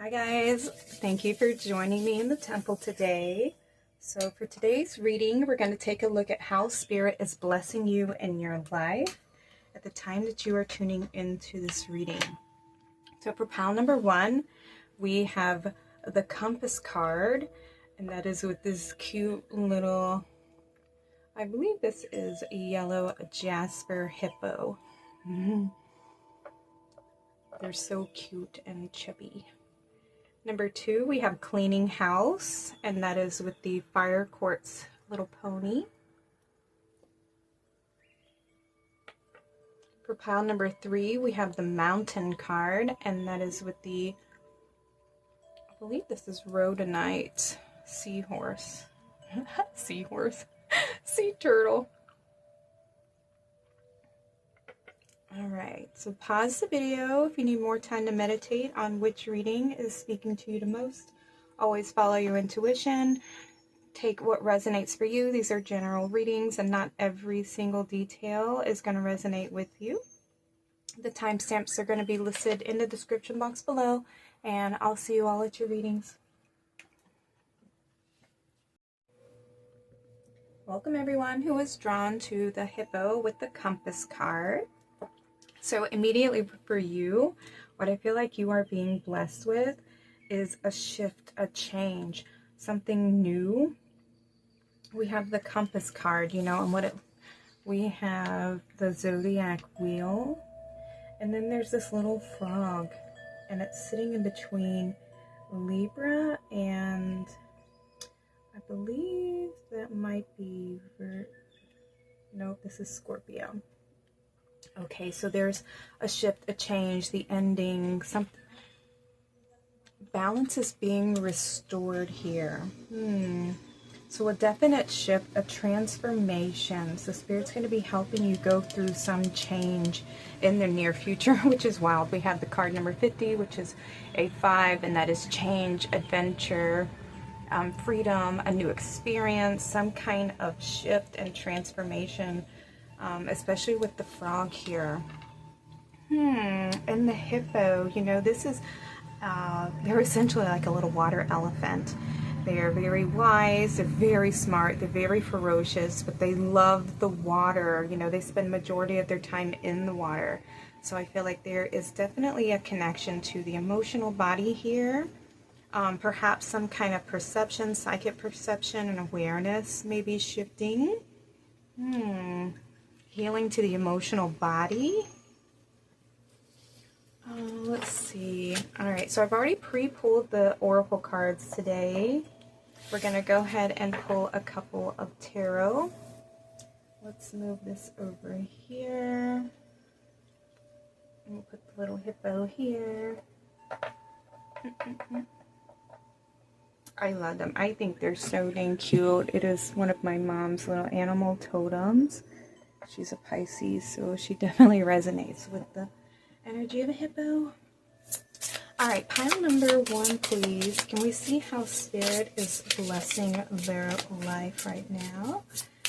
Hi guys, thank you for joining me in the temple today. So for today's reading, we're going to take a look at how Spirit is blessing you in your life at the time that you are tuning into this reading. So for pile number 1, we have the compass card, and that is with this cute little, I believe this is a yellow jasper hippo. They're so cute and chubby. Number 2, we have cleaning house, and that is with the fire quartz little pony. For pile number 3, we have the mountain card, and that is with the, I believe this is rhodonite seahorse. Seahorse. Sea turtle. Alright, so pause the video if you need more time to meditate on which reading is speaking to you the most. Always follow your intuition. Take what resonates for you. These are general readings and not every single detail is going to resonate with you. The timestamps are going to be listed in the description box below, and I'll see you all at your readings. Welcome everyone who is drawn to the hippo with the compass card. So immediately for you, what I feel like you are being blessed with is a shift, a change, something new. We have the compass card, and we have the zodiac wheel, and then there's this little frog, and it's sitting in between Libra and I believe that might be, nope, this is Scorpio. Okay, so there's a shift, a change, the ending, some balance is being restored here. So a definite shift, a transformation. So Spirit's going to be helping you go through some change in the near future, which is wild. We have the card number 50, which is a 5, and that is change, adventure, freedom, a new experience, some kind of shift and transformation. Especially with the frog here. And the hippo, this is, they're essentially like a little water elephant. They are very wise, they're very smart, they're very ferocious, but they love the water. They spend majority of their time in the water. So I feel like there is definitely a connection to the emotional body here. Perhaps some kind of perception, psychic perception and awareness may be shifting. Healing to the emotional body. Let's see. Alright, so I've already pre-pulled the oracle cards today. We're going to go ahead and pull a couple of tarot. Let's move this over here. We'll put the little hippo here. I love them. I think they're so dang cute. It is one of my mom's little animal totems. She's a Pisces, so she definitely resonates with the energy of a hippo. Alright, pile number 1, please. Can we see how Spirit is blessing their life right now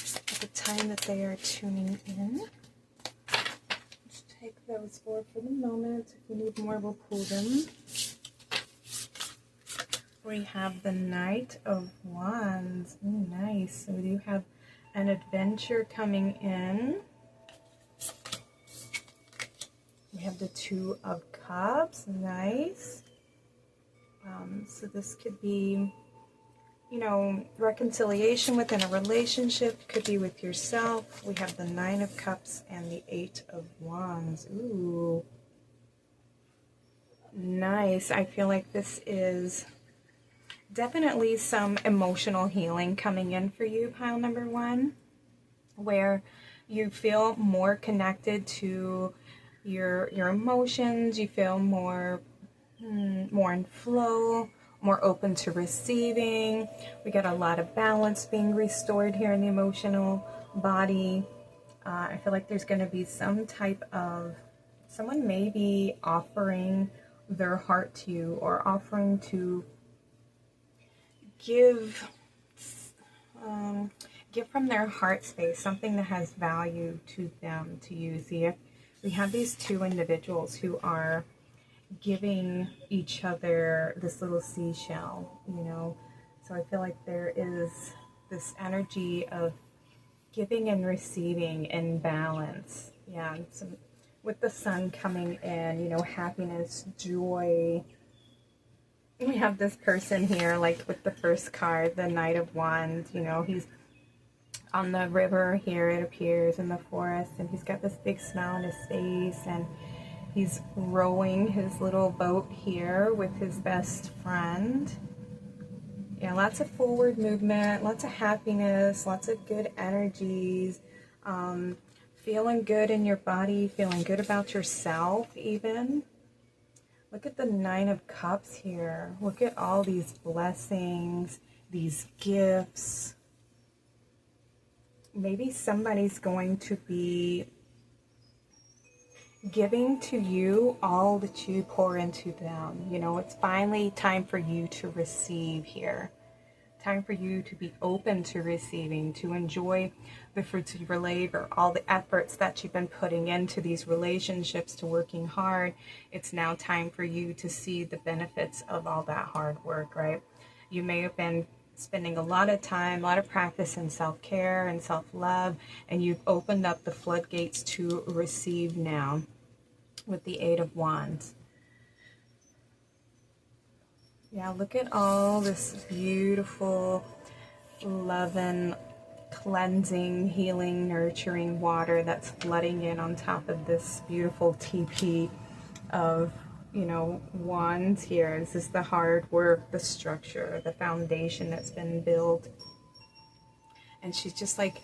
at the time that they are tuning in? Let's take those 4 for the moment. If we need more, we'll pull them. We have the Knight of Wands. Ooh, nice. So we do have an adventure coming in. We have the 2 of Cups. Nice. So this could be, reconciliation within a relationship. Could be with yourself. We have the 9 of Cups and the 8 of Wands. Ooh. Nice. I feel like this is definitely some emotional healing coming in for you, pile number 1, where you feel more connected to your emotions. You feel more in flow, more open to receiving. We got a lot of balance being restored here in the emotional body. I feel like there's going to be some type of, someone may be offering their heart to you, or offering to give from their heart space, something that has value to them to use. See, we have these 2 individuals who are giving each other this little seashell, you know. So I feel like there is this energy of giving and receiving in balance. Yeah, so with the sun coming in, you know, happiness, joy. We have this person here, like with the first card, the Knight of Wands, you know, he's on the river here, it appears, in the forest, and he's got this big smile on his face, and he's rowing his little boat here with his best friend. Yeah, lots of forward movement, lots of happiness, lots of good energies, feeling good in your body, feeling good about yourself even. Look at the Nine of Cups here. Look at all these blessings, these gifts. Maybe somebody's going to be giving to you all that you pour into them. You know, it's finally time for you to receive here. Time for you to be open to receiving, to enjoy the fruits of your labor, all the efforts that you've been putting into these relationships, to working hard. It's now time for you to see the benefits of all that hard work, right? You may have been spending a lot of time, a lot of practice in self-care and self-love, and you've opened up the floodgates to receive now with the Eight of Wands. Yeah, look at all this beautiful, loving, cleansing, healing, nurturing water that's flooding in on top of this beautiful teepee of, you know, wands here. This is the hard work, the structure, the foundation that's been built. And she's just like,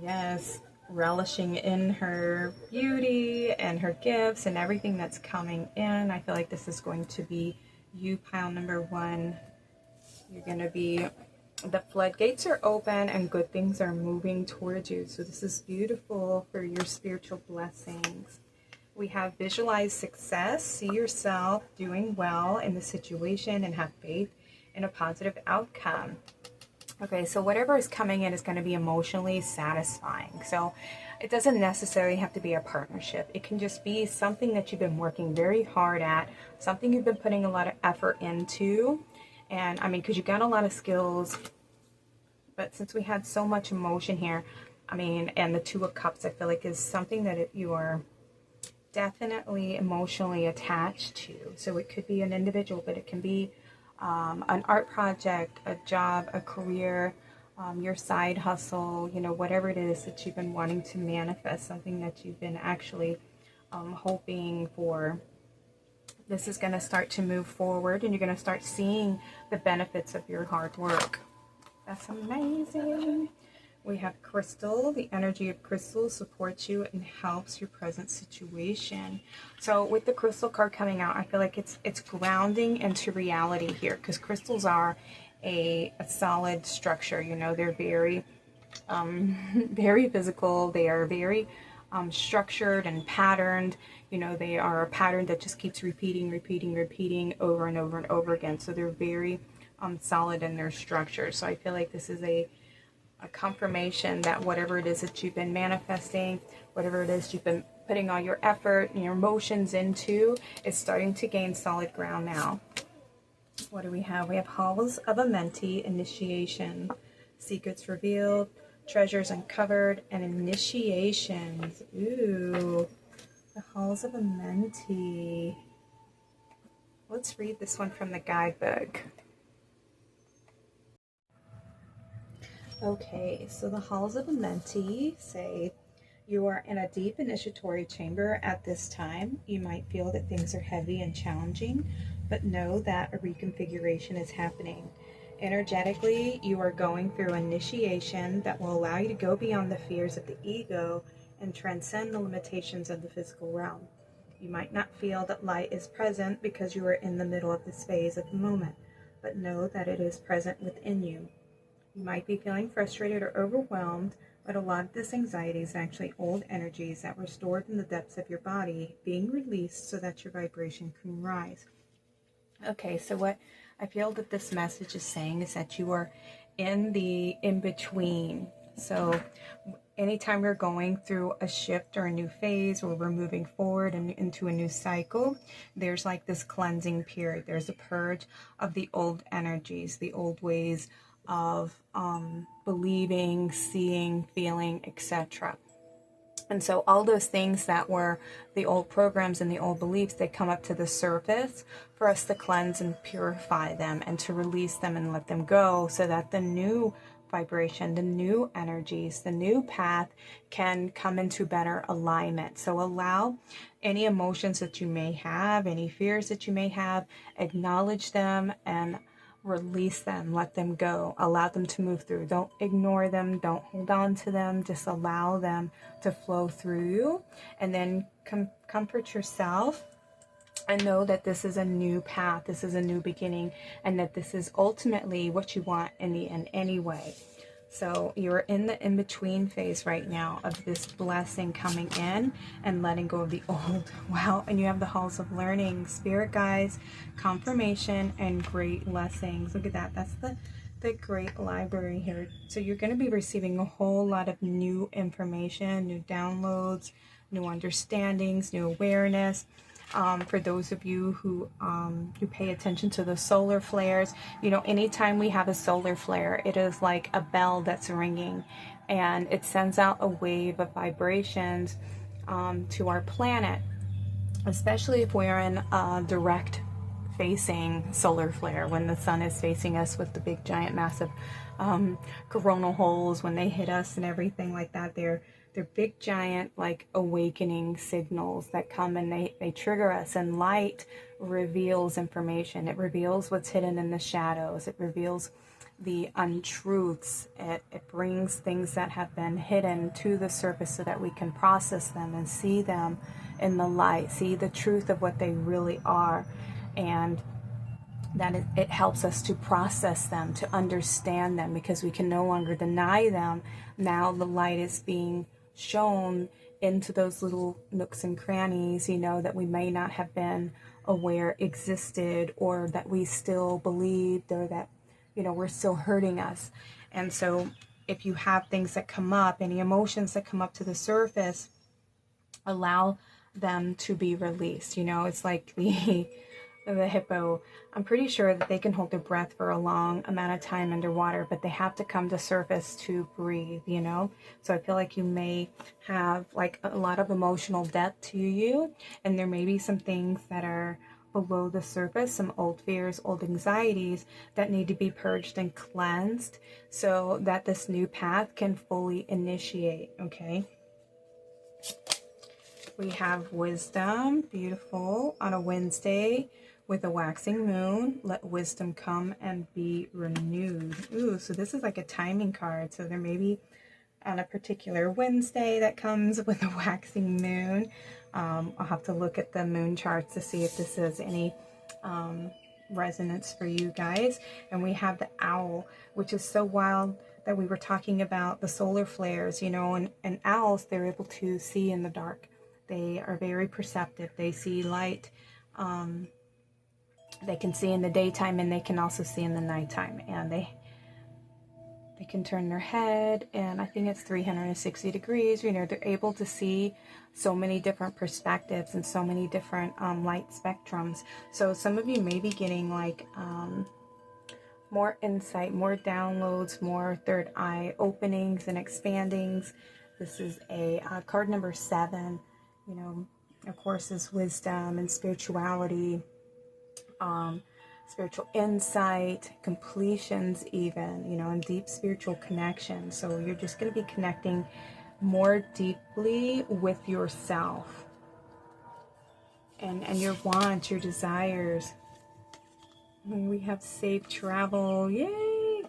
yes, relishing in her beauty and her gifts and everything that's coming in. I feel like this is going to be you, pile number one. You're going to be, the floodgates are open and good things are moving towards you. So this is beautiful for your spiritual blessings. We have visualize success. See yourself doing well in the situation and have faith in a positive outcome. Okay, so whatever is coming in is going to be emotionally satisfying. So it doesn't necessarily have to be a partnership. It can just be something that you've been working very hard at, something you've been putting a lot of effort into. And I mean, because you got a lot of skills, but since we had so much emotion here, I mean, and the Two of Cups, I feel like is something that you are definitely emotionally attached to. So it could be an individual, but it can be an art project, a job, a career, your side hustle, you know, whatever it is that you've been wanting to manifest, something that you've been actually hoping for. This is going to start to move forward, and you're going to start seeing the benefits of your hard work. That's amazing. We have crystal. The energy of crystal supports you and helps your present situation. So with the crystal card coming out, I feel like it's grounding into reality here, because crystals are a solid structure. You know, they're very very physical. They are very structured and patterned. You know, they are a pattern that just keeps repeating over and over and over again. So they're very solid in their structure. So I feel like this is a confirmation that whatever it is that you've been manifesting, whatever it is you've been putting all your effort and your emotions into, is starting to gain solid ground now. What do we have? We have Halls of a Mentee, initiation, secrets revealed, treasures uncovered, and initiations. Ooh, the Halls of a Mentee. Let's read this one from the guidebook. Okay, so the Halls of a Mentee say, you are in a deep initiatory chamber at this time. You might feel that things are heavy and challenging, but know that a reconfiguration is happening. Energetically, you are going through initiation that will allow you to go beyond the fears of the ego and transcend the limitations of the physical realm. You might not feel that light is present because you are in the middle of this phase at the moment, but know that it is present within you. You might be feeling frustrated or overwhelmed, but a lot of this anxiety is actually old energies that were stored in the depths of your body being released so that your vibration can rise. Okay, so what I feel that this message is saying is that you are in the in-between. So anytime we're going through a shift or a new phase, or we're moving forward and into a new cycle, there's like this cleansing period. There's a purge of the old energies, the old ways of believing, seeing, feeling, etc. And so all those things that were the old programs and the old beliefs, they come up to the surface for us to cleanse and purify them and to release them and let them go, so that the new vibration, the new energies, the new path can come into better alignment. So allow any emotions that you may have, any fears that you may have, acknowledge them and release them, let them go, allow them to move through. Don't ignore them, don't hold on to them, just allow them to flow through you. And then comfort yourself and know that this is a new path, this is a new beginning, and that this is ultimately what you want in the end anyway. So you're in the in-between phase right now of this blessing coming in and letting go of the old. Wow. And you have the halls of learning, spirit guides, confirmation, and great blessings. Look at that. That's the great library here. So you're going to be receiving a whole lot of new information, new downloads, new understandings, new awareness. For those of you who pay attention to the solar flares, you know, anytime we have a solar flare, it is like a bell that's ringing, and it sends out a wave of vibrations to our planet, especially if we're in a direct facing solar flare, when the sun is facing us with the big giant massive coronal holes, when they hit us and everything like that. They're big giant like awakening signals that come, and they trigger us. And light reveals information. It reveals what's hidden in the shadows. It reveals the untruths. It brings things that have been hidden to the surface so that we can process them and see them in the light, see the truth of what they really are. And that it helps us to process them, to understand them, because we can no longer deny them. Now the light is being shown into those little nooks and crannies, you know, that we may not have been aware existed, or that we still believed, or that, you know, we're still hurting us. And so if you have things that come up, any emotions that come up to the surface, allow them to be released. You know, it's like the hippo. I'm pretty sure that they can hold their breath for a long amount of time underwater, but they have to come to surface to breathe, you know? So I feel like you may have like a lot of emotional depth to you, and there may be some things that are below the surface, some old fears, old anxieties that need to be purged and cleansed so that this new path can fully initiate, okay? We have wisdom, beautiful, on a Wednesday with a waxing moon. Let wisdom come and be renewed. Ooh, so this is like a timing card. So there may be on a particular Wednesday that comes with a waxing moon. I'll have to look at the moon charts to see if this has any resonance for you guys. And we have the owl, which is so wild that we were talking about the solar flares, you know, and owls, they're able to see in the dark. They are very perceptive. They see light. They can see in the daytime, and they can also see in the nighttime. And they can turn their head, and I think it's 360 degrees. You know, they're able to see so many different perspectives and so many different light spectrums. So some of you may be getting like more insight, more downloads, more third eye openings and expandings. This is a card number 7. You know, of course, is wisdom and spirituality, spiritual insight, completions even, you know, and deep spiritual connection. So you're just going to be connecting more deeply with yourself and your wants, your desires. And we have safe travel. Yay!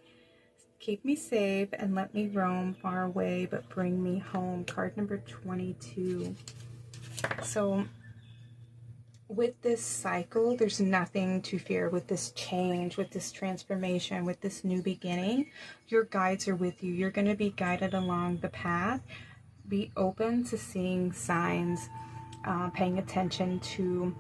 Keep me safe and let me roam far away, but bring me home. Card number 22. So with this cycle, there's nothing to fear. With this change, with this transformation, with this new beginning, your guides are with you. You're going to be guided along the path. Be open to seeing signs, paying attention to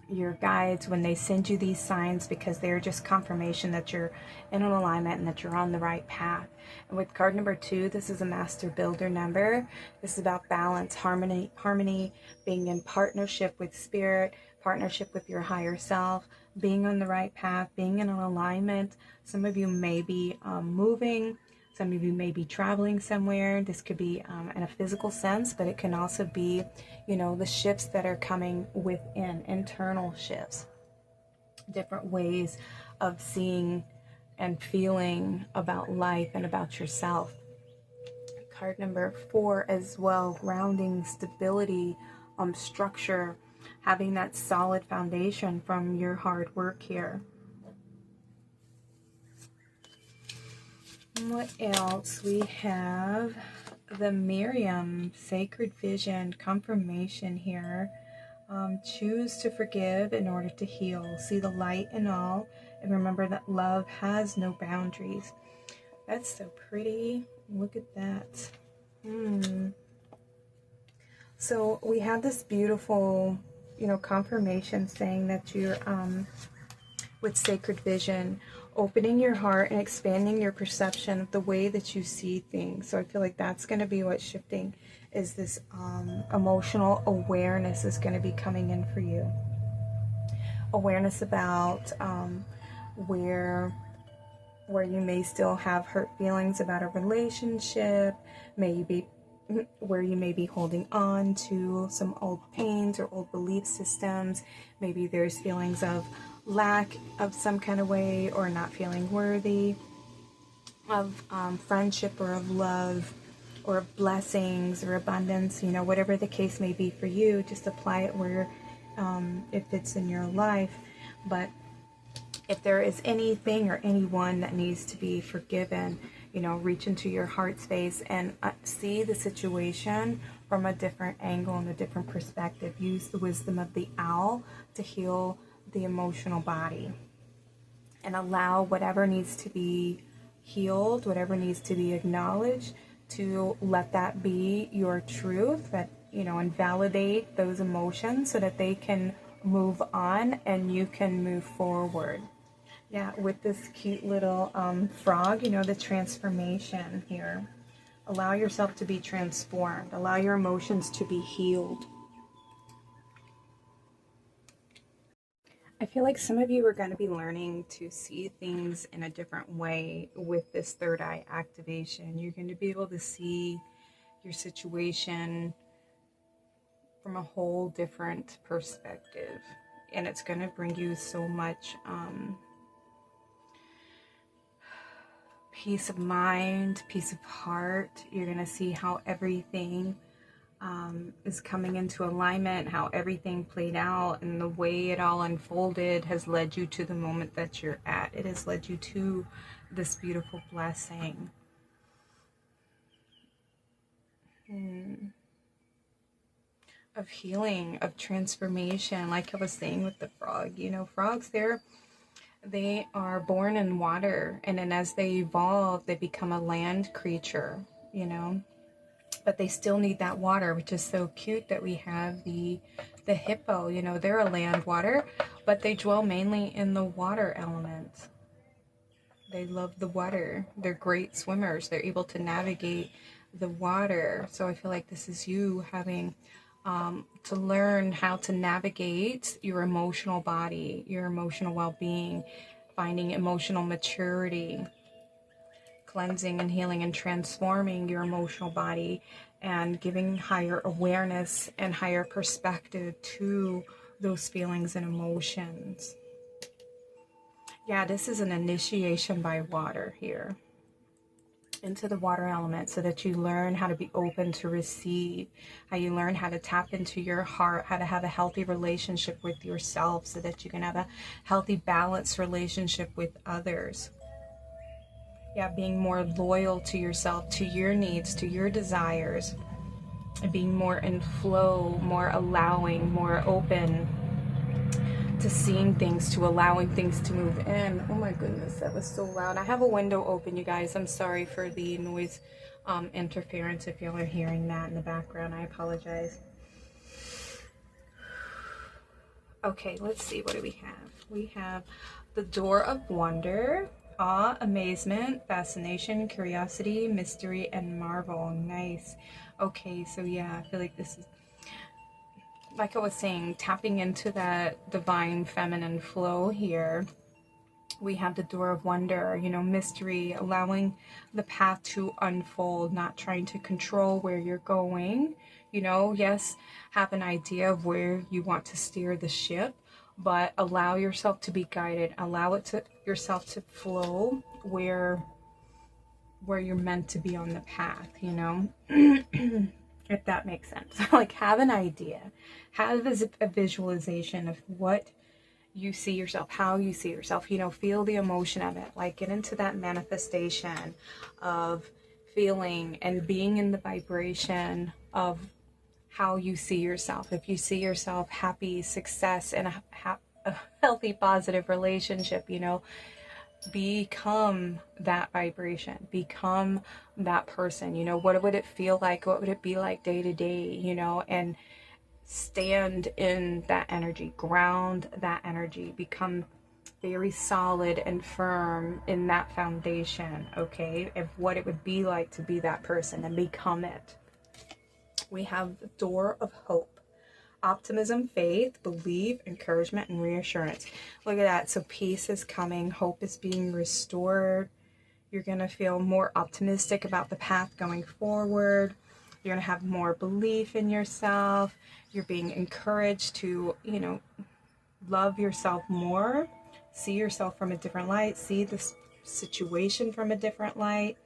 your guides when they send you these signs, because they're just confirmation that you're in an alignment and that you're on the right path. And with card number 2, this is a master builder number. This is about balance, harmony, being in partnership with spirit, partnership with your higher self, being on the right path, being in an alignment. Some of you may be moving. Some of you may be traveling somewhere. This could be in a physical sense, but it can also be, the shifts that are coming within, internal shifts, different ways of seeing and feeling about life and about yourself. Card number 4 as well, grounding, stability, structure, having that solid foundation from your hard work here. What else? We have the Miriam, sacred vision, confirmation here. Choose to forgive in order to heal. See the light in all, and remember that love has no boundaries. That's so pretty. Look at that. So we have this beautiful, confirmation saying that you're with sacred vision, opening your heart and expanding your perception of the way that you see things. So I feel like that's going to be what's shifting, is this emotional awareness is going to be coming in for you. Awareness about where you may still have hurt feelings about a relationship, maybe where you may be holding on to some old pains or old belief systems. Maybe there's feelings of lack of some kind of way, or not feeling worthy of friendship or of love or of blessings or abundance, whatever the case may be for you. Just apply it where it fits in your life. But if there is anything or anyone that needs to be forgiven, reach into your heart space and see the situation from a different angle and a different perspective. Use the wisdom of the owl to heal the emotional body, and allow whatever needs to be healed, whatever needs to be acknowledged, to let that be your truth, that and validate those emotions so that they can move on and you can move forward. Yeah, with this cute little frog, the transformation here. Allow yourself to be transformed. Allow your emotions to be healed. I feel like some of you are going to be learning to see things in a different way with this third eye activation. You're going to be able to see your situation from a whole different perspective. And it's going to bring you so much peace of mind, peace of heart. You're going to see how everything is coming into alignment, how everything played out, and the way it all unfolded has led you to the moment that you're at. It has led you to this beautiful blessing. Of healing, of transformation, like I was saying with the frog. Frogs, they are born in water, and then as they evolve, they become a land creature, but they still need that water, which is so cute that we have the hippo. They're a land water, but they dwell mainly in the water element. They love the water. They're great swimmers. They're able to navigate the water. So I feel like this is you having to learn how to navigate your emotional body, your emotional well-being, finding emotional maturity, cleansing and healing and transforming your emotional body, and giving higher awareness and higher perspective to those feelings and emotions. Yeah, this is an initiation by water here into the water element, so that you learn how to be open to receive, how you learn how to tap into your heart, how to have a healthy relationship with yourself, so that you can have a healthy, balanced relationship with others. Yeah, being more loyal to yourself, to your needs, to your desires, and being more in flow, more allowing, more open to seeing things, to allowing things to move in. Oh my goodness, that was so loud. I have a window open, you guys. I'm sorry for the noise interference. If y'all are hearing that in the background, I apologize. Okay, let's see. What do we have? We have the door of wonder, awe, amazement, fascination, curiosity, mystery, and marvel. Nice. Okay, so yeah, I feel like this is, like I was saying, tapping into that divine feminine flow here. We have the door of wonder, you know, mystery, allowing the path to unfold, not trying to control where you're going. You know, yes, have an idea of where you want to steer the ship, but allow yourself to be guided. Allow it to yourself to flow where you're meant to be on the path, you know. If that makes sense. Like, have an idea, have a visualization of what you see yourself, how you see yourself, you know, feel the emotion of it. Like, get into that manifestation of feeling and being in the vibration of how you see yourself. If you see yourself happy, success, and a healthy, positive relationship, you know, become that vibration, become that person. You know, what would it feel like? What would it be like day to day, you know, and stand in that energy, ground that energy, become very solid and firm in that foundation, okay, of what it would be like to be that person and become it. We have the door of hope, optimism, faith, belief, encouragement, and reassurance. Look at that. So peace is coming, hope is being restored. You're going to feel more optimistic about the path going forward. You're going to have more belief in yourself. You're being encouraged to, you know, love yourself more, see yourself from a different light, see this situation from a different light.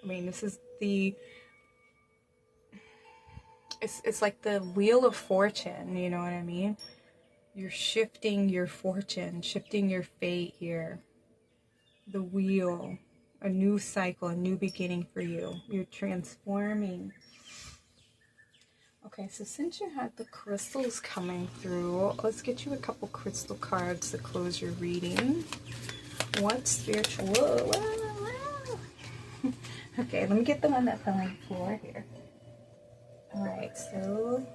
I mean, this is it's like the wheel of fortune, you know what I mean? You're shifting your fortune, shifting your fate here. The wheel, a new cycle, a new beginning for you. You're transforming. Okay, so since you had the crystals coming through, let's get you a couple crystal cards to close your reading. What spiritual... Whoa, whoa, whoa. Okay, let me get the one that fell on the floor here. Alright, so...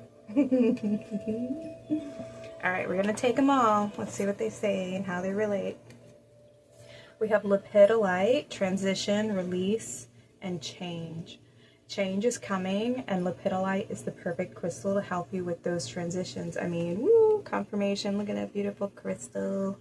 Alright, we're going to take them all. Let's see what they say and how they relate. We have lepidolite, transition, release, and change. Change is coming, and lepidolite is the perfect crystal to help you with those transitions. I mean, woo, confirmation. Look at that beautiful crystal.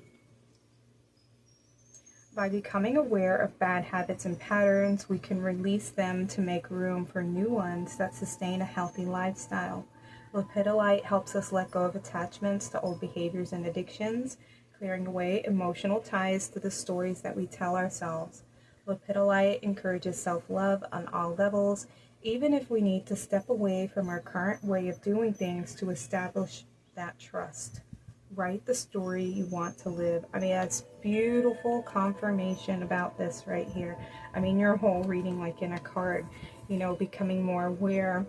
By becoming aware of bad habits and patterns, we can release them to make room for new ones that sustain a healthy lifestyle. Lepidolite helps us let go of attachments to old behaviors and addictions, clearing away emotional ties to the stories that we tell ourselves. Lepidolite encourages self-love on all levels, even if we need to step away from our current way of doing things to establish that trust. Write the story you want to live. I mean, that's beautiful confirmation about this right here. I mean, your whole reading, like in a card, you know, becoming more aware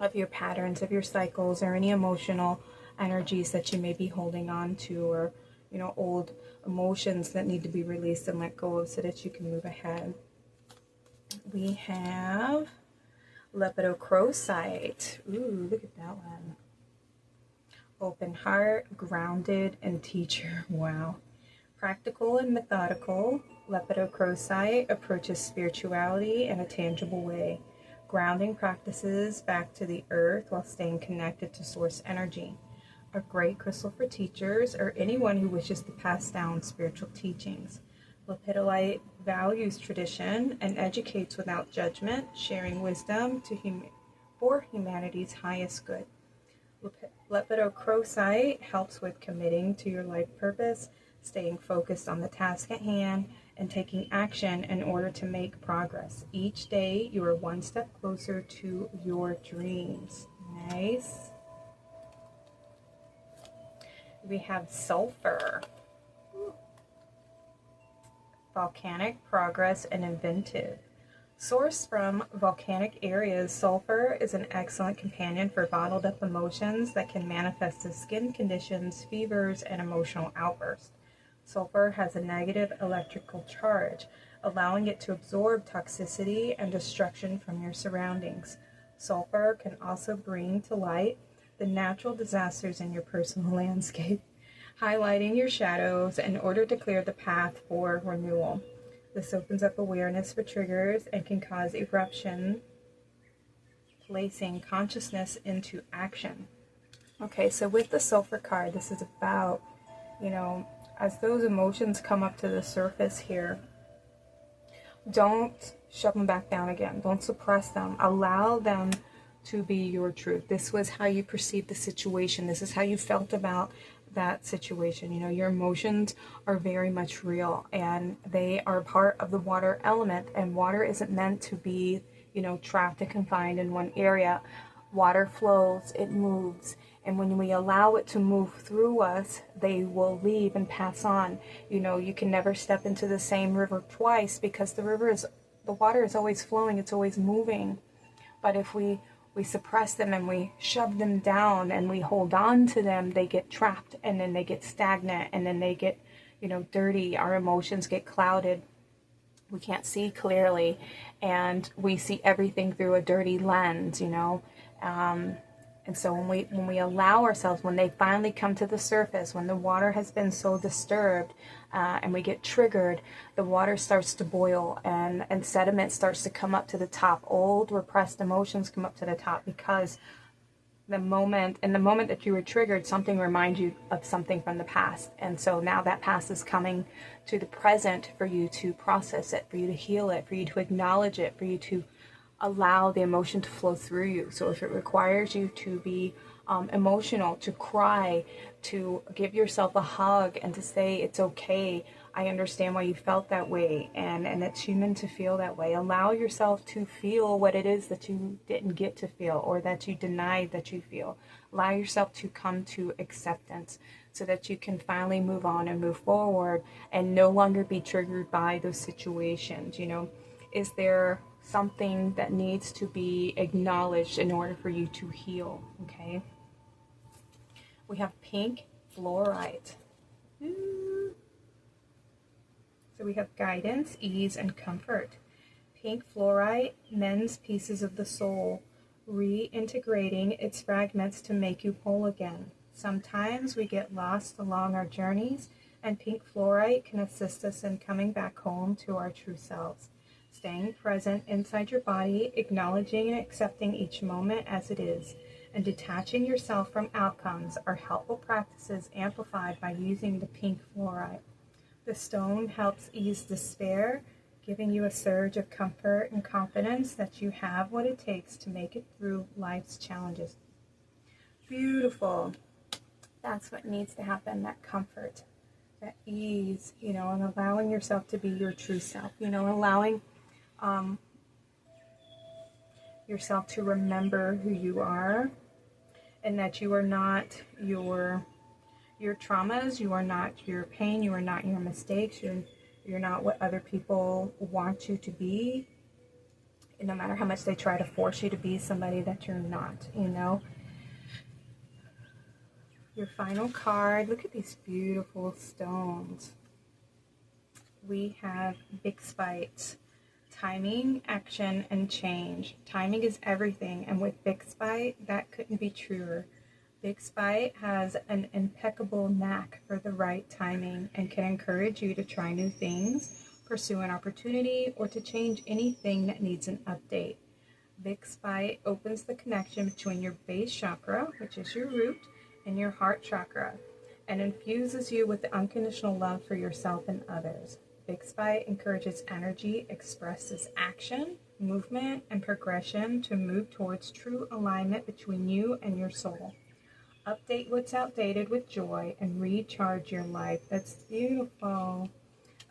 of your patterns, of your cycles, or any emotional energies that you may be holding on to, or, you know, old emotions that need to be released and let go of so that you can move ahead. We have lepidocrocite. Ooh, look at that one. Open heart, grounded, and teacher. Wow. Practical and methodical, lepidocrocite approaches spirituality in a tangible way, grounding practices back to the earth while staying connected to source energy. A great crystal for teachers or anyone who wishes to pass down spiritual teachings. Lepidolite values tradition and educates without judgment, sharing wisdom for humanity's highest good. Lepidocrocite helps with committing to your life purpose, staying focused on the task at hand, and taking action in order to make progress. Each day, you are one step closer to your dreams. Nice. We have sulfur. Volcanic, progress, and inventive. Sourced from volcanic areas, sulfur is an excellent companion for bottled up emotions that can manifest as skin conditions, fevers, and emotional outbursts. Sulfur has a negative electrical charge, allowing it to absorb toxicity and destruction from your surroundings. Sulfur can also bring to light the natural disasters in your personal landscape, highlighting your shadows in order to clear the path for renewal. This opens up awareness for triggers and can cause eruption, placing consciousness into action. Okay, so with the Sulfur card, this is about, as those emotions come up to the surface here, don't shove them back down again. Don't suppress them. Allow them to be your truth. This was how you perceived the situation. This is how you felt about that situation. Your emotions are very much real, and they are part of the water element, and water isn't meant to be, trapped and confined in one area. Water flows, it moves, and when we allow it to move through us, they will leave and pass on. You can never step into the same river twice, because the water is always flowing, it's always moving. But if we suppress them and we shove them down and we hold on to them, they get trapped, and then they get stagnant, and then they get, dirty. Our emotions get clouded. We can't see clearly, and we see everything through a dirty lens, and so when we allow ourselves, when they finally come to the surface, when the water has been so disturbed, and we get triggered, the water starts to boil, and sediment starts to come up to the top. Old repressed emotions come up to the top, because in the moment that you were triggered, something reminds you of something from the past. And so now that past is coming to the present for you to process it, for you to heal it, for you to acknowledge it, for you to allow the emotion to flow through you. So if it requires you to be emotional, to cry, to give yourself a hug and to say, it's okay, I understand why you felt that way, and it's human to feel that way. Allow yourself to feel what it is that you didn't get to feel, or that you denied that you feel. Allow yourself to come to acceptance, so that you can finally move on and move forward and no longer be triggered by those situations. Is there something that needs to be acknowledged in order for you to heal? Okay. We have pink fluorite. So we have guidance, ease, and comfort. Pink fluorite mends pieces of the soul, reintegrating its fragments to make you whole again. Sometimes we get lost along our journeys, and pink fluorite can assist us in coming back home to our true selves. Staying present inside your body, acknowledging and accepting each moment as it is, and detaching yourself from outcomes are helpful practices amplified by using the pink fluorite. The stone helps ease despair, giving you a surge of comfort and confidence that you have what it takes to make it through life's challenges. Beautiful. That's what needs to happen, that comfort, that ease, and allowing yourself to be your true self, allowing yourself to remember who you are, and that you are not your traumas, you are not your pain, you are not your mistakes, you're not what other people want you to be, and no matter how much they try to force you to be somebody that you're not. Your final card, look at these beautiful stones. We have big spite. Timing, action, and change. Timing is everything, and with big spite, that couldn't be truer. Big spite has an impeccable knack for the right timing and can encourage you to try new things, pursue an opportunity, or to change anything that needs an update. Big spite opens the connection between your base chakra, which is your root, and your heart chakra, and infuses you with the unconditional love for yourself and others. Big spite encourages energy, expresses action, movement, and progression to move towards true alignment between you and your soul. Update what's outdated with joy and recharge your life. That's beautiful.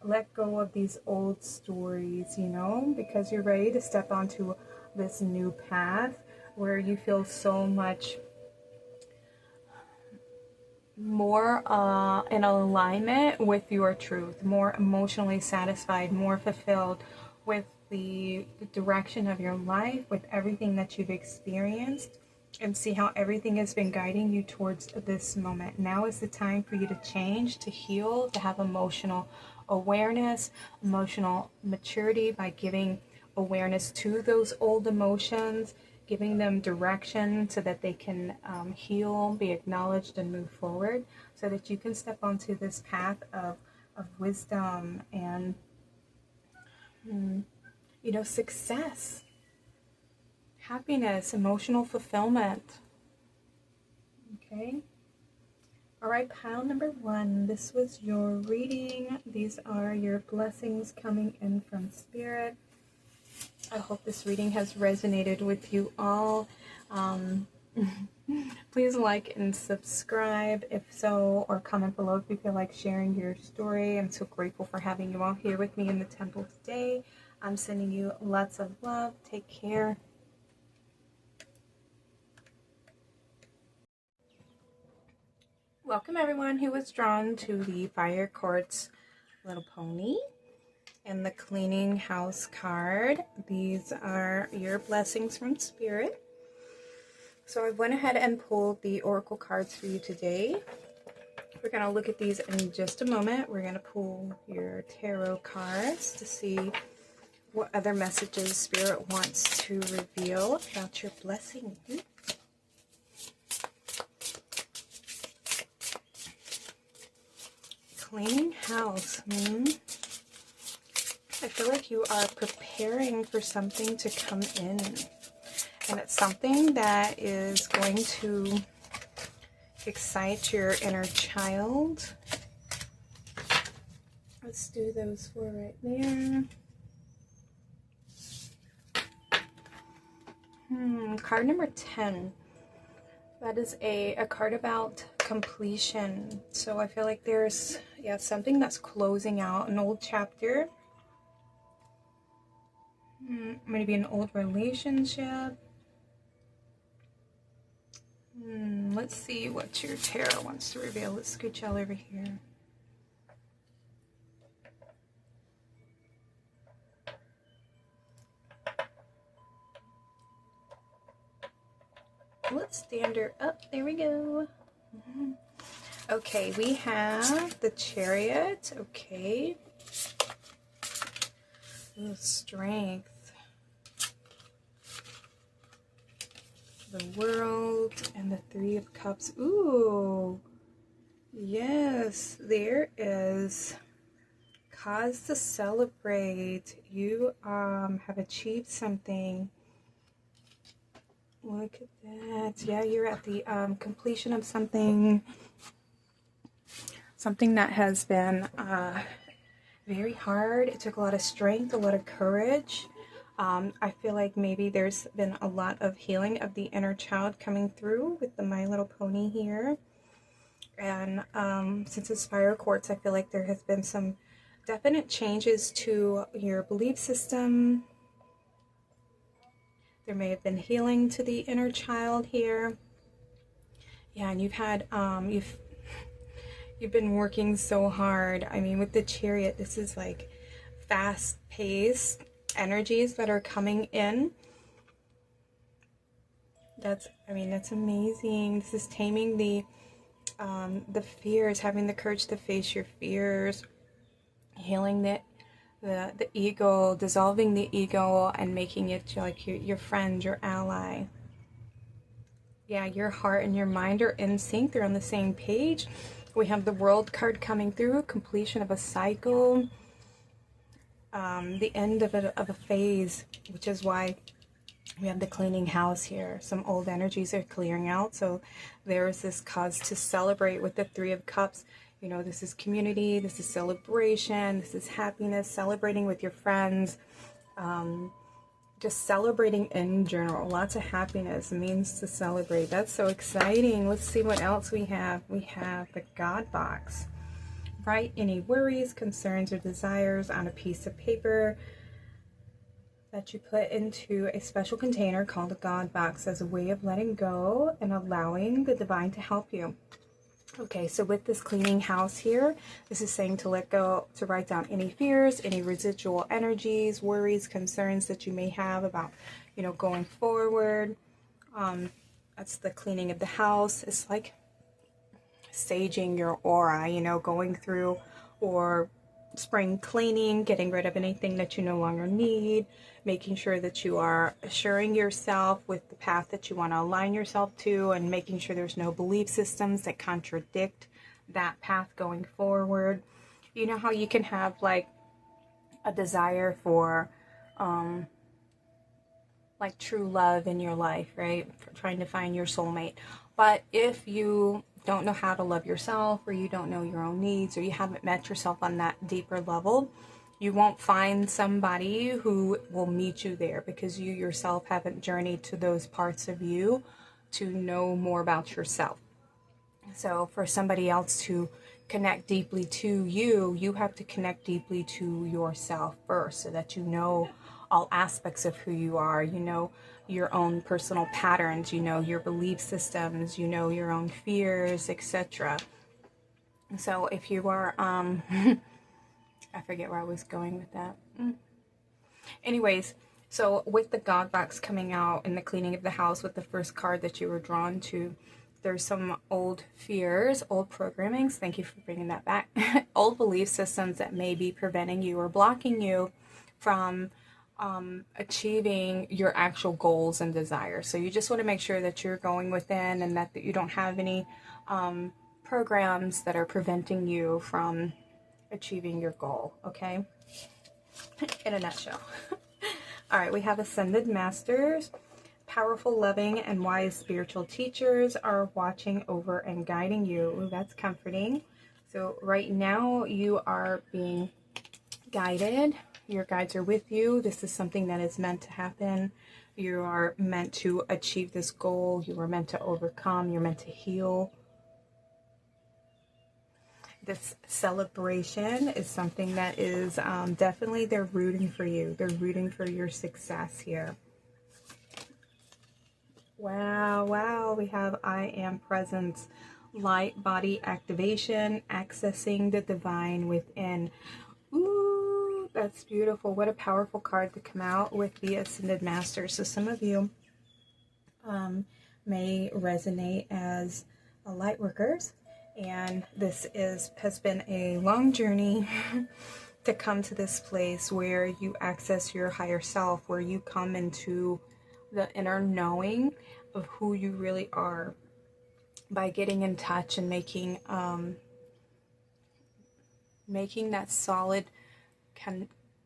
Let go of these old stories, because you're ready to step onto this new path where you feel so much more in alignment with your truth, more emotionally satisfied, more fulfilled with the direction of your life, with everything that you've experienced, and see how everything has been guiding you towards this moment. Now is the time for you to change, to heal, to have emotional awareness, emotional maturity by giving awareness to those old emotions, giving them direction so that they can heal, be acknowledged, and move forward, so that you can step onto this path of wisdom and, you know, success, happiness, emotional fulfillment. Okay. All right, pile number 1. This was your reading. These are your blessings coming in from Spirit. I hope this reading has resonated with you all. Please like and subscribe if so, or comment below if you feel like sharing your story. I'm so grateful for having you all here with me in the temple today. I'm sending you lots of love. Take care. Welcome everyone who was drawn to the Fire Quartz Little Pony and the Cleaning House card. These are your blessings from Spirit. So I went ahead and pulled the Oracle cards for you today. We're going to look at these in just a moment. We're going to pull your tarot cards to see what other messages Spirit wants to reveal about your blessing. Cleaning house. I feel like you are preparing for something to come in. And it's something that is going to excite your inner child. Let's do those 4 right there. Card number 10. That is a card about completion. So I feel like there's, something that's closing out an old chapter. Maybe an old relationship. Let's see what your tarot wants to reveal. Let's scooch all over here. Let's stand her up. There we go. Okay, we have the Chariot. Okay. Ooh, strength. The World and the 3 of Cups. Ooh. Yes, there is cause to celebrate. You have achieved something. Look at that. Yeah, you're at the completion of something that has been very hard. It took a lot of strength, a lot of courage. I feel like maybe there's been a lot of healing of the inner child coming through with the My Little Pony here. And since it's Fire Quartz, I feel like there has been some definite changes to your belief system. There may have been healing to the inner child here. Yeah, and you've had, you've been working so hard. I mean, with the Chariot, this is like fast-paced energies that are coming in. That's amazing. This is taming the fears, having the courage to face your fears, healing the ego, dissolving the ego and making it like your friend, your ally. Yeah, your heart and your mind are in sync. They're on the same page. We have the World card coming through, completion of a cycle, the end of a phase, which is why we have the cleaning house here. Some old energies are clearing out. So there is this cause to celebrate with the 3 of Cups. You know, this is community, this is celebration, this is happiness, celebrating with your friends, just celebrating in general. Lots of happiness means to celebrate. That's so exciting. Let's see what else we have. We have the God box. Write any worries, concerns, or desires on a piece of paper that you put into a special container called a God box as a way of letting go and allowing the divine to help you. Okay, so with this cleaning house here, this is saying to let go, to write down any fears, any residual energies, worries, concerns that you may have about, you know, going forward. That's the cleaning of the house. It's like saging your aura, you know, going through or spring cleaning, getting rid of anything that you no longer need, making sure that you are assuring yourself with the path that you want to align yourself to, and making sure there's no belief systems that contradict that path going forward. You know how you can have like a desire for like true love in your life, right? For trying to find your soulmate. But if you don't know how to love yourself, or you don't know your own needs, or you haven't met yourself on that deeper level, you won't find somebody who will meet you there, because you yourself haven't journeyed to those parts of you to know more about yourself. So for somebody else to connect deeply to you, you have to connect deeply to yourself first, so that you know all aspects of who you are. You know your own personal patterns, you know your belief systems, you know your own fears, etc. So if you are, I forget where I was going with that. Anyways, so with the God box coming out and the cleaning of the house with the first card that you were drawn to, there's some old fears, old programmings, thank you for bringing that back, old belief systems that may be preventing you or blocking you from achieving your actual goals and desires. So you just want to make sure that you're going within, and that you don't have any programs that are preventing you from achieving your goal, okay? In a nutshell. All right, we have Ascended Masters. Powerful, loving, and wise spiritual teachers are watching over and guiding you. Ooh, that's comforting. So right now you are being guided. Your guides are with you. This is something that is meant to happen. You are meant to achieve this goal. You are meant to overcome. You're meant to heal. This celebration is something that is definitely, they're rooting for you. They're rooting for your success here. Wow, wow. We have I Am Presence, light body activation, accessing the divine within. Ooh, that's beautiful. What a powerful card to come out with the Ascended Master. So some of you may resonate as light workers, and this has been a long journey to come to this place where you access your higher self, where you come into the inner knowing of who you really are by getting in touch and making that solid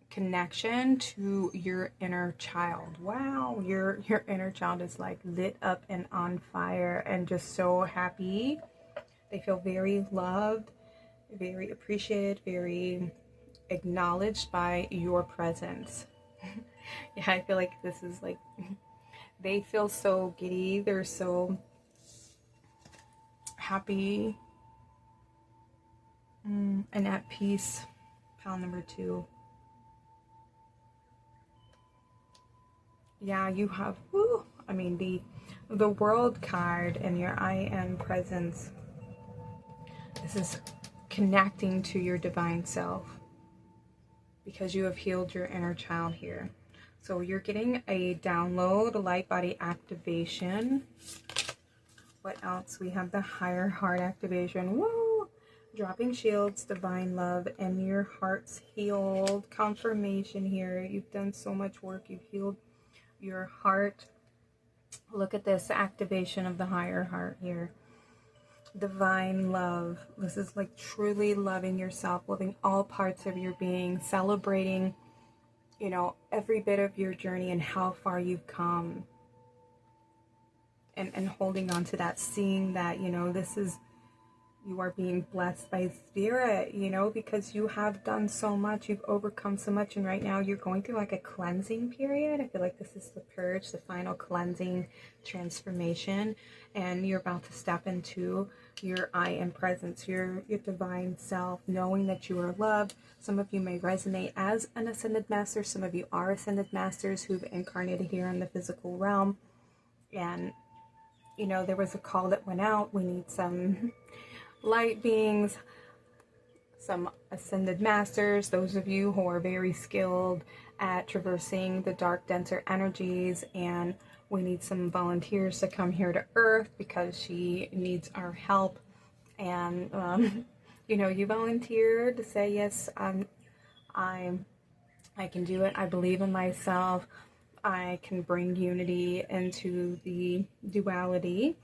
connection to your inner child. Wow, your inner child is like lit up and on fire and just so happy. They feel very loved, very appreciated, very acknowledged by your presence. Yeah, I feel like this is like, they feel so giddy. They're so happy and at peace. Pile number 2. Yeah, you have, woo, I mean, the World card and your I Am Presence. This is connecting to your divine self, because you have healed your inner child here. So you're getting a download, a light body activation. What else? We have the higher heart activation. Woo! Dropping shields, divine love, and your heart's healed. Confirmation here. You've done so much work. You've healed your heart. Look at this activation of the higher heart here. Divine love. This is like truly loving yourself, loving all parts of your being, celebrating, you know, every bit of your journey and how far you've come. And holding on to that, seeing that, you know, this is, you are being blessed by spirit, you know, because you have done so much, you've overcome so much, and right now you're going through like a cleansing period. I feel like this is the purge, the final cleansing transformation, and you're about to step into your I Am Presence, your divine self, knowing that you are loved. Some of you may resonate as an Ascended Master. Some of you are Ascended Masters who've incarnated here in the physical realm, and you know, there was a call that went out. We need some light beings, some Ascended Masters, those of you who are very skilled at traversing the dark, denser energies, and we need some volunteers to come here to Earth because she needs our help. And you know, you volunteered to say, yes, I can do it. I believe in myself. I can bring unity into the duality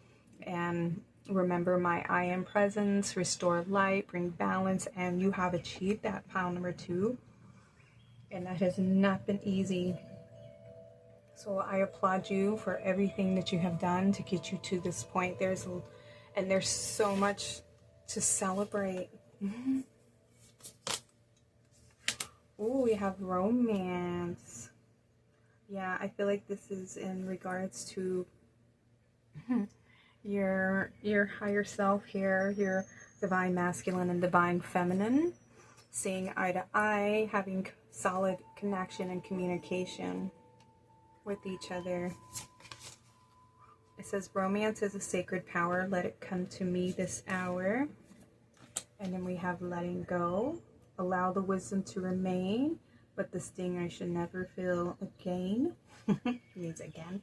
and remember my I am presence, restore light, bring balance, and you have achieved that, pile number 2. And that has not been easy. So I applaud you for everything that you have done to get you to this point. There's so much to celebrate. Ooh, we have romance. Yeah, I feel like this is in regards to your higher self here, your divine masculine and divine feminine, seeing eye to eye, having solid connection and communication with each other. It says romance is a sacred power. Let it come to me this hour. And then we have letting go. Allow the wisdom to remain, but the sting I should never feel again. Means again.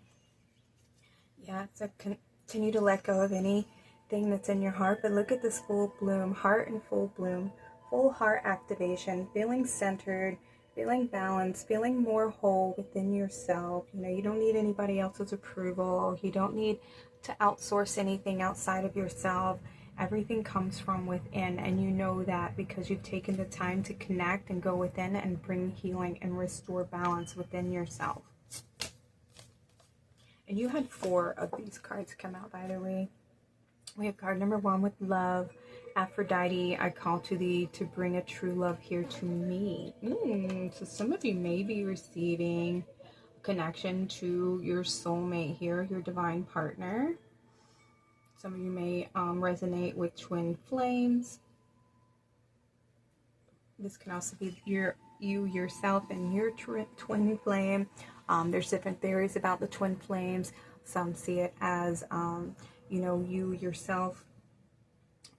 Yeah, so continue to let go of anything that's in your heart. But look at this full bloom, heart in full bloom, full heart activation, feeling centered, feeling balanced, feeling more whole within yourself. You know, you don't need anybody else's approval. You don't need to outsource anything outside of yourself. Everything comes from within, and you know that because you've taken the time to connect and go within and bring healing and restore balance within yourself. And you had 4 of these cards come out, by the way. We have card number 1 with love. Aphrodite, I call to thee to bring a true love here to me. So some of you may be receiving connection to your soulmate here, your divine partner. Some of you may resonate with twin flames. This can also be you yourself and your twin flame. There's different theories about the twin flames. Some see it as, you know, you yourself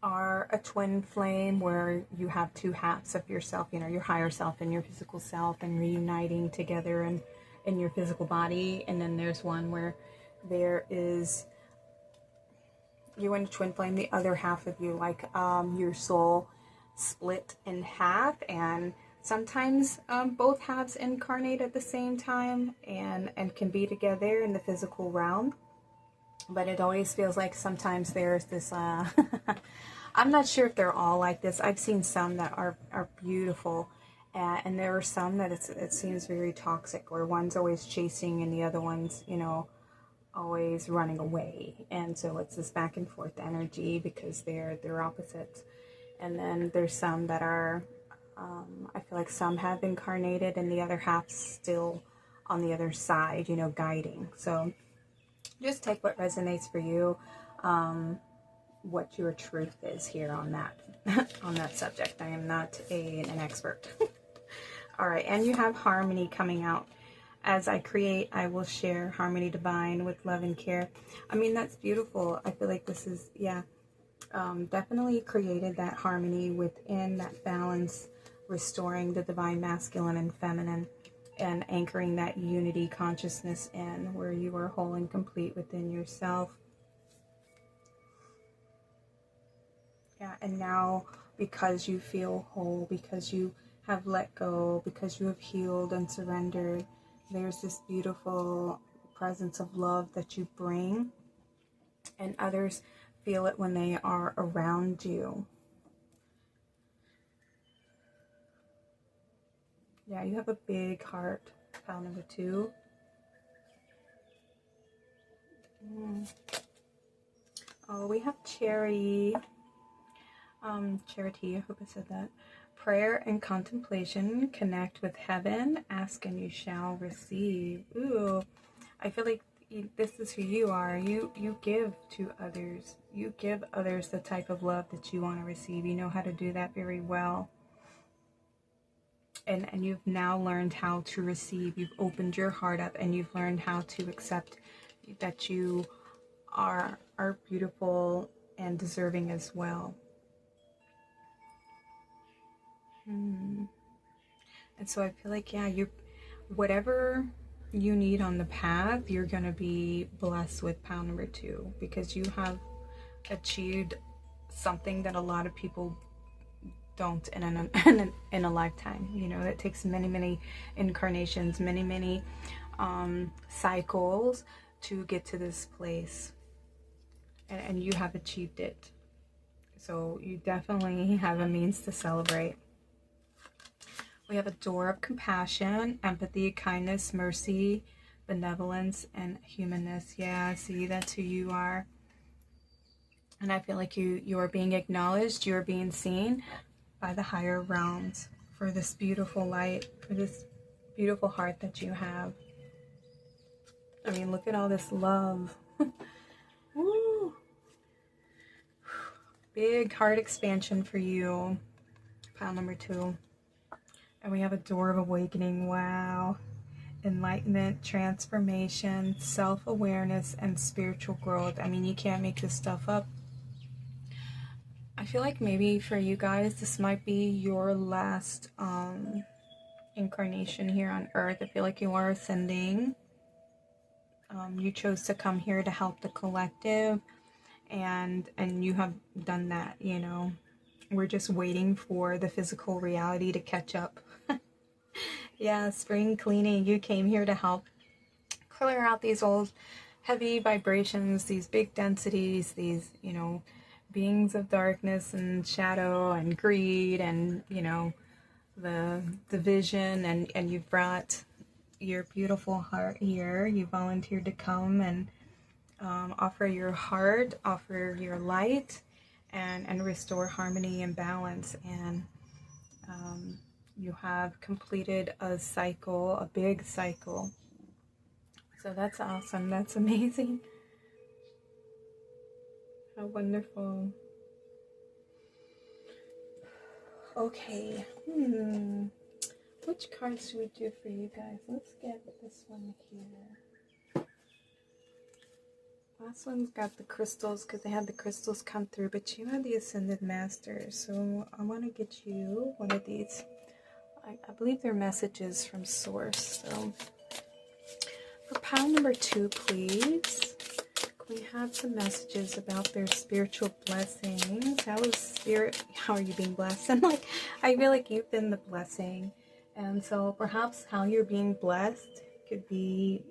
are a twin flame where you have 2 halves of yourself, you know, your higher self and your physical self, and reuniting together in your physical body. And then there's one where there is you and a twin flame, the other half of you, like your soul split in half, and sometimes both halves incarnate at the same time and can be together in the physical realm. But it always feels like sometimes there's this I'm not sure if they're all like this. I've seen some that are beautiful, and there are some that it seems very toxic, where one's always chasing and the other one's, you know, always running away. And so it's this back and forth energy because they're opposites. And then there's some that are I feel like some have incarnated and the other half still on the other side, you know, guiding. So just take what resonates for you, what your truth is here on that on that subject. I am not an expert. All right, and you have harmony coming out. As I create, I will share harmony divine with love and care. I mean, that's beautiful. I feel like this is, yeah, definitely created that harmony within, that balance, restoring the divine masculine and feminine, and anchoring that unity consciousness in where you are whole and complete within yourself. Yeah, and now because you feel whole, because you have let go, because you have healed and surrendered, there's this beautiful presence of love that you bring, and others feel it when they are around you. Yeah, you have a big heart, pile number 2. Oh, we have Charity. Charity, I hope I said that. Prayer and contemplation, connect with heaven, ask and you shall receive. Ooh, I feel like this is who you are. You give to others. You give others the type of love that you want to receive. You know how to do that very well. And you've now learned how to receive. You've opened your heart up and you've learned how to accept that you are beautiful and deserving as well. And so I feel like, yeah, whatever you need on the path, you're going to be blessed with pile number 2, because you have achieved something that a lot of people don't in a lifetime. You know, it takes many incarnations, many cycles to get to this place, and you have achieved it. So you definitely have a means to celebrate. We have a door of compassion, empathy, kindness, mercy, benevolence, and humanness. Yeah, see, that's who you are. And I feel like you are being acknowledged, you are being seen by the higher realms for this beautiful light, for this beautiful heart that you have. I mean, look at all this love. Woo! Big heart expansion for you. Pile number 2. And we have a door of awakening. Wow. Enlightenment, transformation, self-awareness, and spiritual growth. I mean, you can't make this stuff up. I feel like maybe for you guys, this might be your last incarnation here on Earth. I feel like you are ascending. You chose to come here to help the collective, and you have done that, you know. We're just waiting for the physical reality to catch up. Yeah, spring cleaning. You came here to help clear out these old heavy vibrations, these big densities, these, you know, beings of darkness and shadow and greed and, you know, the division, and you brought your beautiful heart here. You volunteered to come and offer your heart, offer your light, and restore harmony and balance. And you have completed a cycle, a big cycle. So that's awesome. That's amazing. How wonderful. Okay. Which cards should we do for you guys? Let's get this one here. Last one's got the crystals because they had the crystals come through, but you had the Ascended Masters. So I want to get you one of these. I believe they're messages from Source. So for pile number 2, please. We have some messages about their spiritual blessings. How are you being blessed? And like, I feel like you've been the blessing. And so perhaps how you're being blessed could be,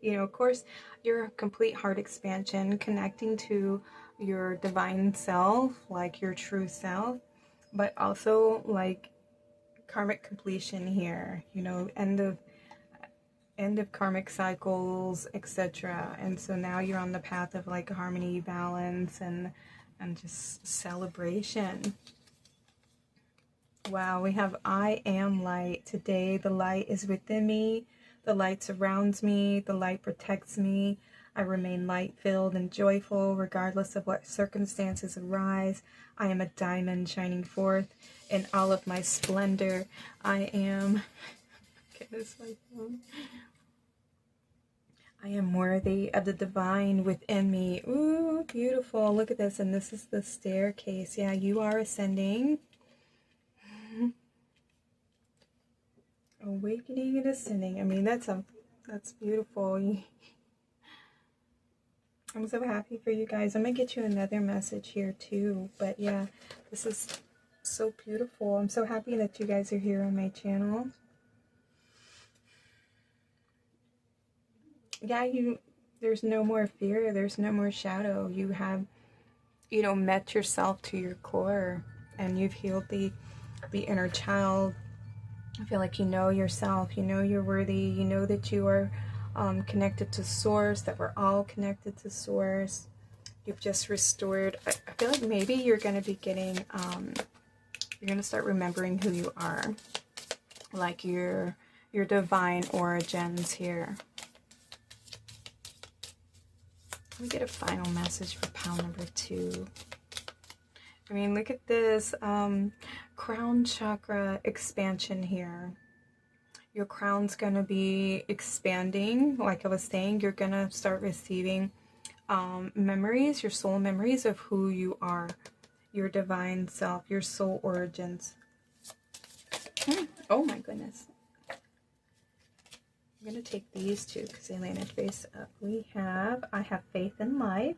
you know, of course, your complete heart expansion, connecting to your divine self, like your true self, but also like karmic completion here, you know, end of karmic cycles, etc. And so now you're on the path of like harmony, balance, and just celebration. Wow, we have I am light. Today the light is within me, the light surrounds me, the light protects me. I remain light-filled and joyful regardless of what circumstances arise. I am a diamond shining forth in all of my splendor. I am... Goodness, my phone. I am worthy of the divine within me. Ooh, beautiful. Look at this. And this is the staircase. Yeah, you are ascending. Awakening and ascending. I mean, that's beautiful. I'm so happy for you guys. I'm going to get you another message here too. But yeah, this is so beautiful. I'm so happy that you guys are here on my channel. Yeah, there's no more fear. There's no more shadow. You have, you know, met yourself to your core, and you've healed the inner child. I feel like you know yourself. You know you're worthy. You know that you are connected to Source, that we're all connected to Source. You've just restored. I feel like maybe you're going to be getting, you're going to start remembering who you are, like your divine origins here. Let me get a final message for pile number 2. I mean, look at this crown chakra expansion here. Your crown's going to be expanding. Like I was saying, you're going to start receiving memories, your soul memories of who you are, your divine self, your soul origins. Oh my goodness. I'm going to take these two because they landed face up. I have faith in life.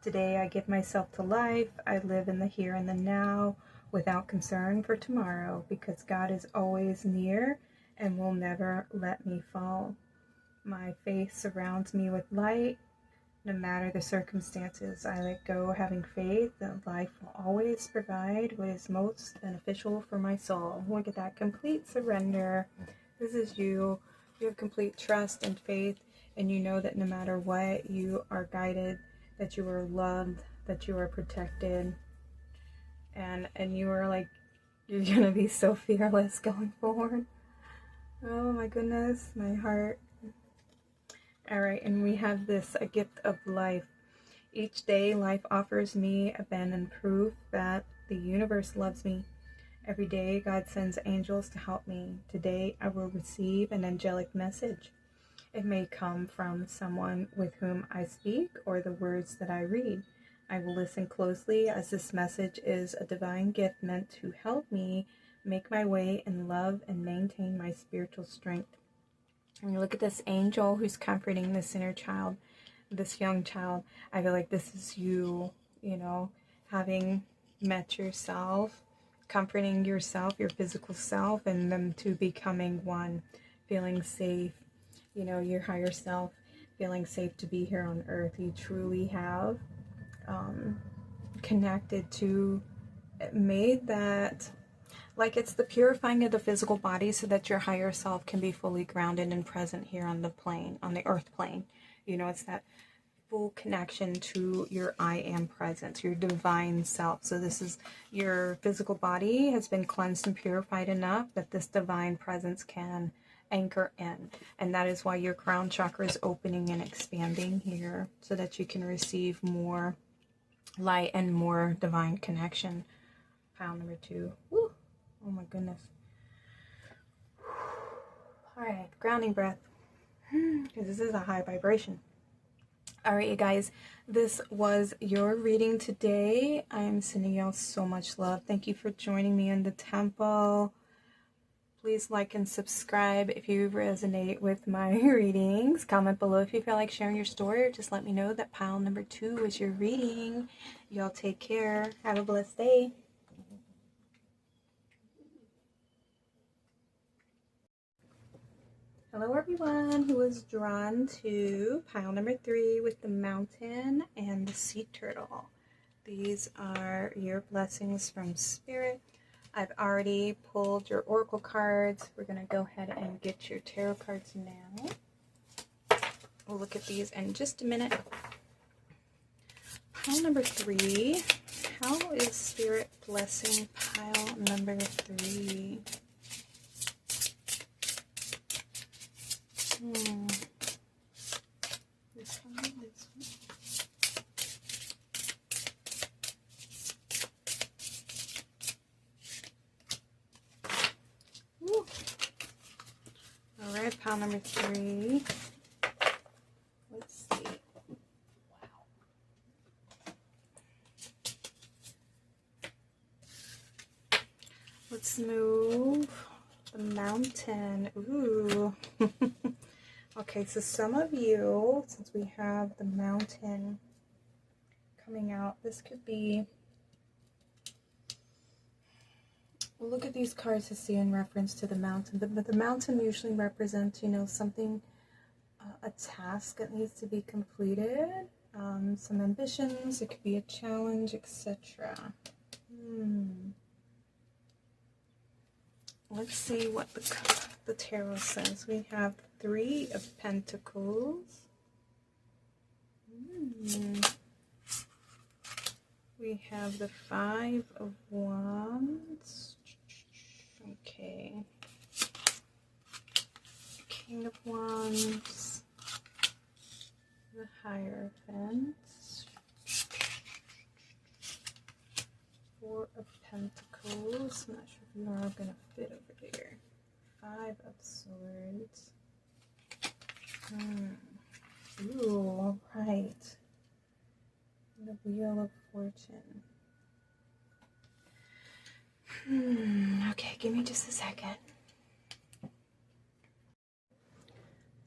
Today I give myself to life. I live in the here and the now. without concern for tomorrow, because God is always near and will never let me fall. My faith surrounds me with light. No matter the circumstances, I let go, having faith that life will always provide what is most beneficial for my soul. Look at that, complete surrender. This is you. You have complete trust and faith, and you know that no matter what, you are guided, that you are loved, that you are protected, and you are like, you're gonna be so fearless going forward. Oh my goodness, my heart. All right, and we have this, a gift of life. Each day, life offers me abandoned proof that the universe loves me. Every day, God sends angels to help me. Today, I will receive an angelic message. It may come from someone with whom I speak or the words that I read. I will listen closely, as this message is a divine gift meant to help me make my way in love and maintain my spiritual strength. And you look at this angel who's comforting this inner child, this young child. I feel like this is you, you know, having met yourself, comforting yourself, your physical self, and them two becoming one, feeling safe, you know, your higher self, feeling safe to be here on earth. You truly have connected to, made that, like it's the purifying of the physical body so that your higher self can be fully grounded and present here on the plane, on the earth plane. You know, it's that full connection to your I am presence, your divine self. So this is, your physical body has been cleansed and purified enough that this divine presence can anchor in. And that is why your crown chakra is opening and expanding here, so that you can receive more light and more divine connection. Pile number 2. Woo. Oh my goodness. All right, grounding breath, because this is a high vibration. All right, you guys, this was your reading today. I'm sending y'all so much love. Thank you for joining me in the temple. Please like and subscribe if you resonate with my readings. Comment below if you feel like sharing your story, or just let me know that pile number 2 is your reading. Y'all take care. Have a blessed day. Hello everyone who is drawn to pile number 3 with the mountain and the sea turtle. These are your blessings from Spirit. I've already pulled your oracle cards. We're going to go ahead and get your tarot cards now. We'll look at these in just a minute. Pile number 3. How is Spirit blessing pile number 3? This one, this one. Woo. All right, pile number 3. Let's see. Wow. Let's move the mountain. Ooh. Okay, so some of you, since we have the mountain coming out, this could be, we'll look at these cards to see in reference to the mountain, but the mountain usually represents, you know, something, a task that needs to be completed, some ambitions, it could be a challenge, etc. Let's see what the tarot says. We have 3 of Pentacles. We have the 5 of Wands. Okay. King of Wands. The Hierophant. 4 of Pentacles. I'm not sure if you are all going to fit over there. 5 of Swords. Ooh, all right. The Wheel of Fortune. Okay, give me just a second.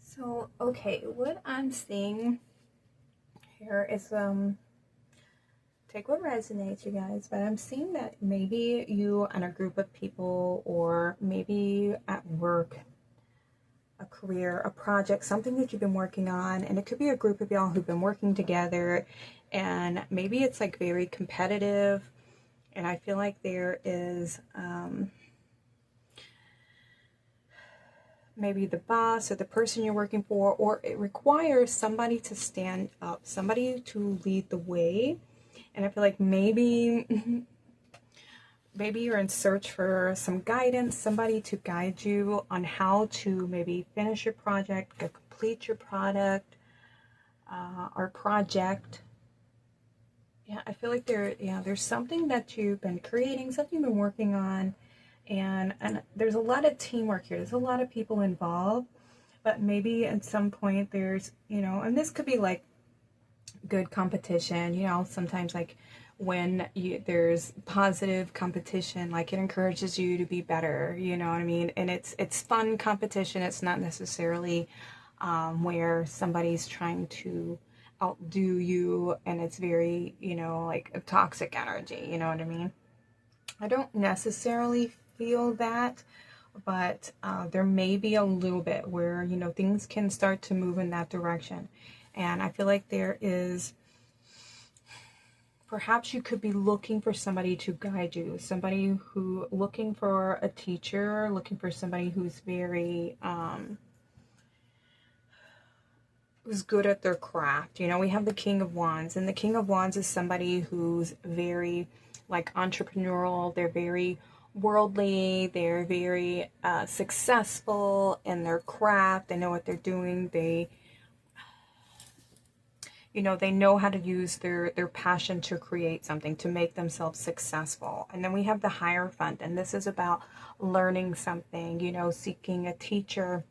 So, okay, what I'm seeing here is take what resonates, you guys. But I'm seeing that maybe you and a group of people, or maybe at work, a career, a project, something that you've been working on, and it could be a group of y'all who've been working together, and maybe it's like very competitive, and I feel like there is maybe the boss or the person you're working for, or it requires somebody to stand up, somebody to lead the way. And I feel like maybe you're in search for some guidance, somebody to guide you on how to maybe finish your project, complete your product or project. Yeah, I feel like there's something that you've been creating, something you've been working on, and there's a lot of teamwork here. There's a lot of people involved, but maybe at some point there's, and this could be like good competition, sometimes like when there's positive competition, like it encourages you to be better, you know what I mean? And it's fun competition. It's not necessarily where somebody's trying to outdo you, and it's very, like a toxic energy, you know what I mean? I don't necessarily feel that, but there may be a little bit where, things can start to move in that direction. And I feel like there is, perhaps you could be looking for somebody to guide you, looking for a teacher, looking for somebody who's very, who's good at their craft. We have the King of Wands, and the King of Wands is somebody who's very like entrepreneurial. They're very worldly. They're very successful in their craft. They know what they're doing. They know how to use their passion to create something, to make themselves successful. And then we have the Hierophant, and this is about learning something, seeking a teacher.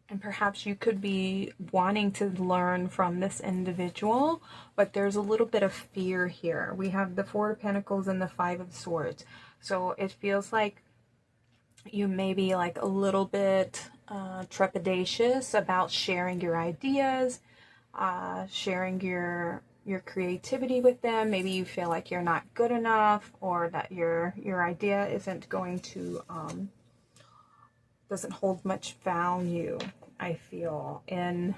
And perhaps you could be wanting to learn from this individual, but there's a little bit of fear here. We have the Four of Pentacles and the Five of Swords. So it feels like you may be like a little bit trepidatious about sharing your ideas, sharing your creativity with them. Maybe you feel like you're not good enough, or that your idea isn't going to doesn't hold much value, I feel, in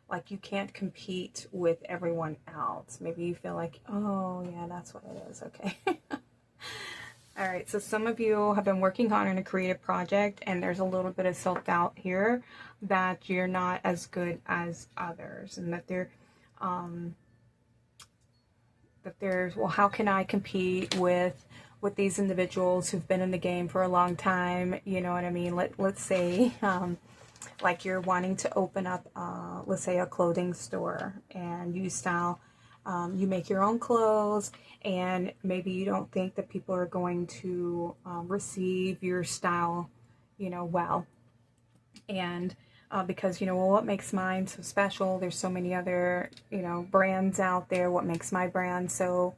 like you can't compete with everyone else. Maybe you feel like, oh yeah, that's what it is. Okay. All right, so some of you have been working on a creative project, and there's a little bit of self-doubt here that you're not as good as others, and that there's, well, how can I compete with these individuals who've been in the game for a long time? You know what I mean? Let's say like you're wanting to open up, let's say a clothing store, and you make your own clothes, and maybe you don't think that people are going to receive your style, well. And because, well, what makes mine so special? There's so many other, brands out there. What makes my brand so,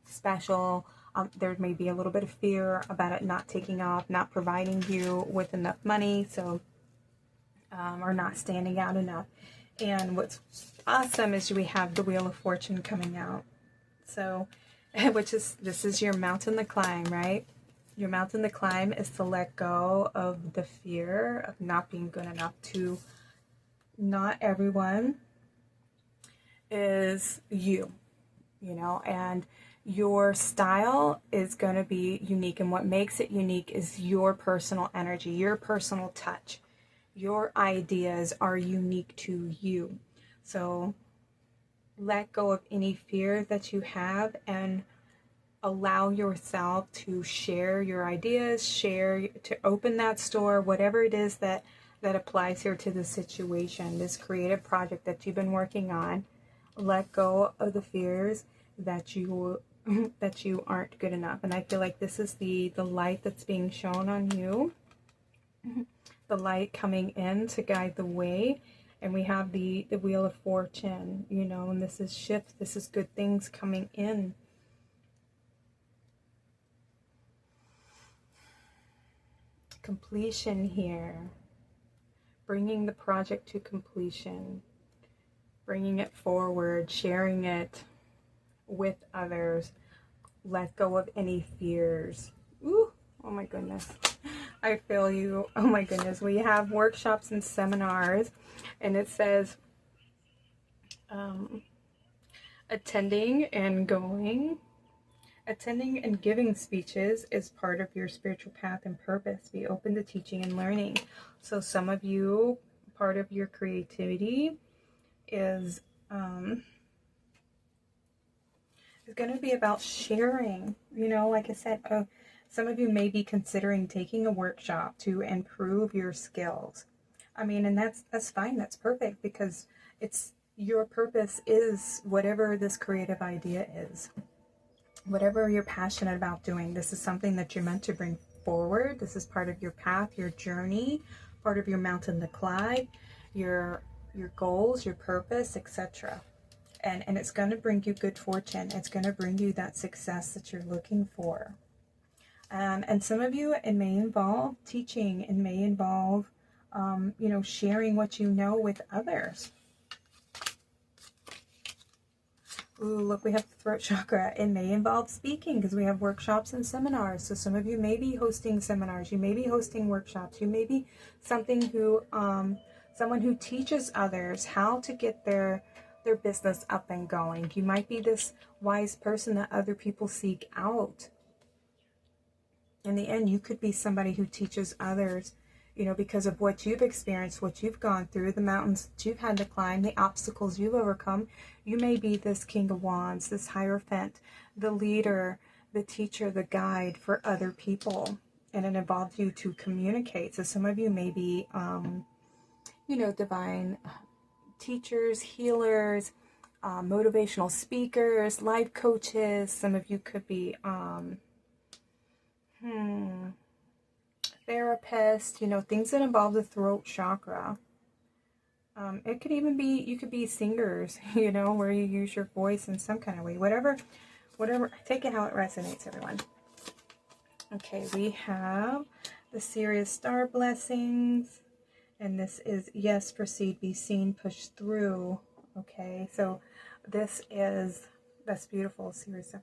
special? There may be a little bit of fear about it not taking off, not providing you with enough money, so or not standing out enough. And what's awesome is we have the Wheel of Fortune coming out. So, this is your mountain to climb, right? Your mountain to climb is to let go of the fear of not being good enough. To not everyone is you, and your style is going to be unique, and what makes it unique is your personal energy, your personal touch. Your ideas are unique to you. So let go of any fear that you have, and allow yourself to share your ideas, to open that store, whatever it is that applies here to the situation, this creative project that you've been working on. Let go of the fears that you aren't good enough. And I feel like this is the light that's being shown on you, the light coming in to guide the way. And we have the Wheel of Fortune, and this is shift, this is good things coming in. Completion here, bringing the project to completion. bringing it forward, sharing it with others. Let go of any fears. Ooh, oh my goodness. I feel you. Oh my goodness. We have workshops and seminars, and it says attending and giving speeches is part of your spiritual path and purpose. Be open to teaching and learning. So some of you, part of your creativity is going to be about sharing. You know, like I said, some of you may be considering taking a workshop to improve your skills. I mean, and that's fine. That's perfect, because it's your purpose is whatever this creative idea is. Whatever you're passionate about doing, this is something that you're meant to bring forward. This is part of your path, your journey, part of your mountain to climb, your goals, your purpose, etc. And it's going to bring you good fortune. It's going to bring you that success that you're looking for. And some of you, it may involve teaching. It may involve, sharing what you know with others. Ooh, look, we have the throat chakra. It may involve speaking, because we have workshops and seminars. So some of you may be hosting seminars. You may be hosting workshops. You may be someone who teaches others how to get their business up and going. You might be this wise person that other people seek out. In the end, you could be somebody who teaches others, because of what you've experienced, what you've gone through, the mountains that you've had to climb, the obstacles you've overcome. You may be this King of Wands, this Hierophant, the leader, the teacher, the guide for other people. And it involves you to communicate. So some of you may be, divine teachers, healers, motivational speakers, life coaches. Some of you could be therapists, things that involve the throat chakra. It could even be, you could be singers, where you use your voice in some kind of way. Whatever, take it how it resonates, everyone. Okay, we have the Sirius star blessings. And this is, yes, proceed, be seen, push through. Okay, so that's beautiful, Sirius.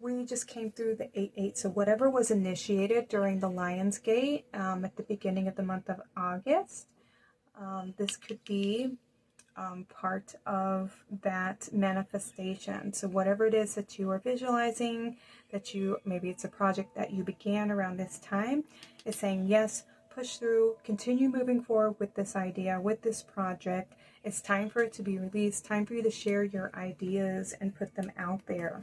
We just came through the 8-8. So whatever was initiated during the Lion's Gate at the beginning of the month of August, this could be part of that manifestation. So whatever it is that you are visualizing, maybe it's a project that you began around this time, is saying, yes, push through, continue moving forward with this idea, with this project. It's time for it to be released, time for you to share your ideas and put them out there.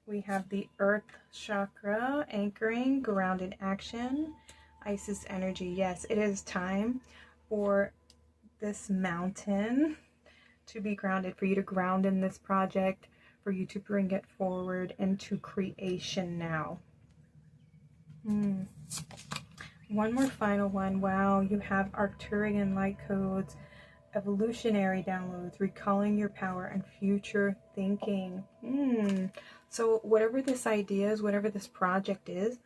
We have the Earth chakra, anchoring, grounded action, Isis energy. Yes, it is time for this mountain to be grounded, for you to ground in this project, for you to bring it forward into creation now. One more final one. Wow, you have Arcturian light codes, evolutionary downloads, recalling your power, and future thinking. So whatever this idea is, whatever this project is,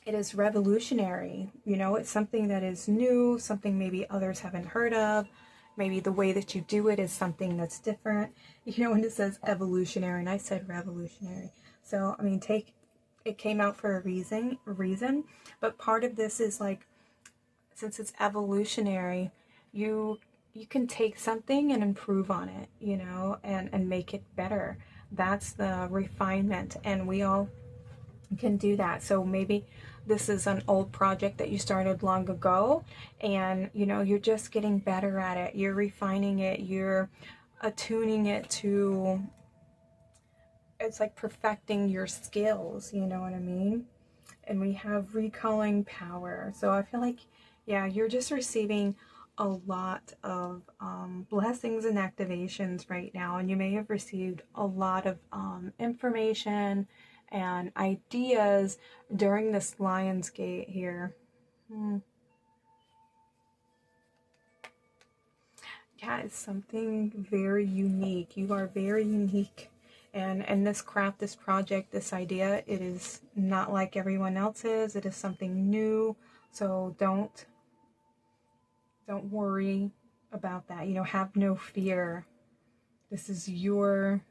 it is revolutionary. It's something that is new, something maybe others haven't heard of. Maybe the way that you do it is something that's different. When it says evolutionary, and I said revolutionary. So, I mean, it came out for a reason, but part of this is like, since it's evolutionary, you can take something and improve on it, and make it better. That's the refinement, and we all can do that. So maybe this is an old project that you started long ago, and you're just getting better at it. You're refining it, you're attuning it to, it's like perfecting your skills, you know what I mean? And we have recalling power. So I feel like, yeah, you're just receiving a lot of blessings and activations right now, and you may have received a lot of information and ideas during this Lion's Gate here. Yeah, it's something very unique. You are very unique. And this craft, this project, this idea, it is not like everyone else's. It is something new. So don't worry. about that. You know, have no fear. This is your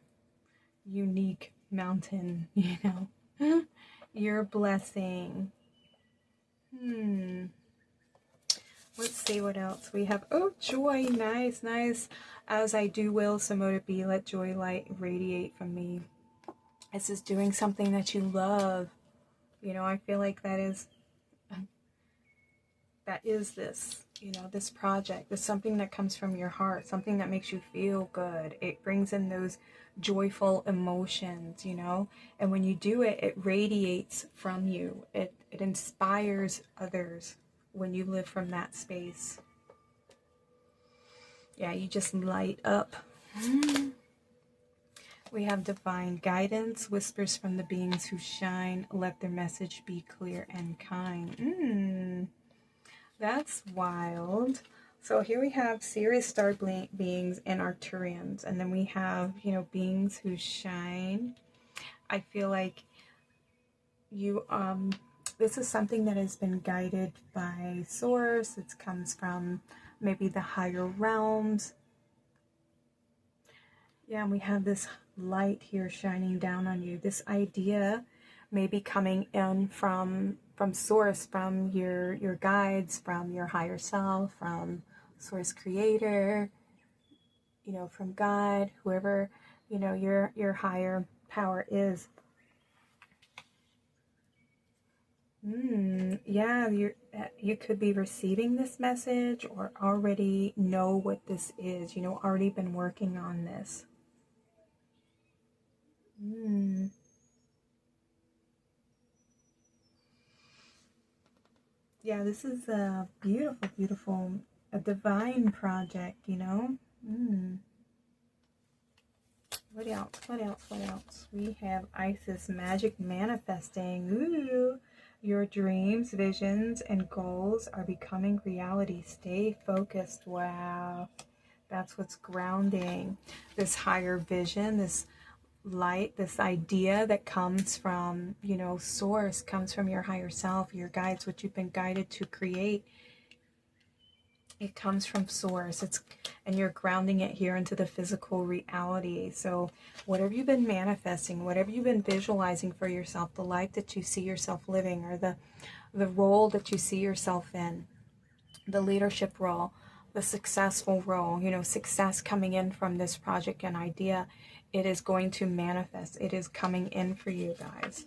unique mountain, you know, your blessing. Let's see what else we have. Oh, joy. Nice, nice. As I do will, so mote it be. Let joy light radiate from me. This is doing something that you love. You know, I feel like that is this, you know, this project is something that comes from your heart, something that makes you feel good. It brings in those joyful emotions, you know, and when you do it, it radiates from you. It inspires others when you live from that space. Yeah, you just light up. We have divine guidance, whispers from the beings who shine. Let their message be clear and kind. That's wild. So here we have Sirius star beings and Arcturians. And then we have, you know, beings who shine. I feel like you, this is something that has been guided by Source. It comes from maybe the higher realms. Yeah, and we have this light here shining down on you. This idea may be coming in from Source, from your guides, from your higher self, from Source Creator, you know, from God, whoever, you know, your higher power is. Yeah, you could be receiving this message or already know what this is, you know, already been working on this. Yeah, this is a beautiful, beautiful, a divine project, you know? What else? What else? What else? We have Isis magic manifesting. Ooh. Your dreams, visions, and goals are becoming reality. Stay focused. Wow. That's what's grounding this higher vision, this light, this idea that comes from, you know, Source, comes from your higher self, your guides, what you've been guided to create. It comes from Source. And you're grounding it here into the physical reality. So whatever you've been manifesting, whatever you've been visualizing for yourself, the life that you see yourself living, or the role that you see yourself in, the leadership role, the successful role, you know, success coming in from this project and idea, it is going to manifest. It is coming in for you guys.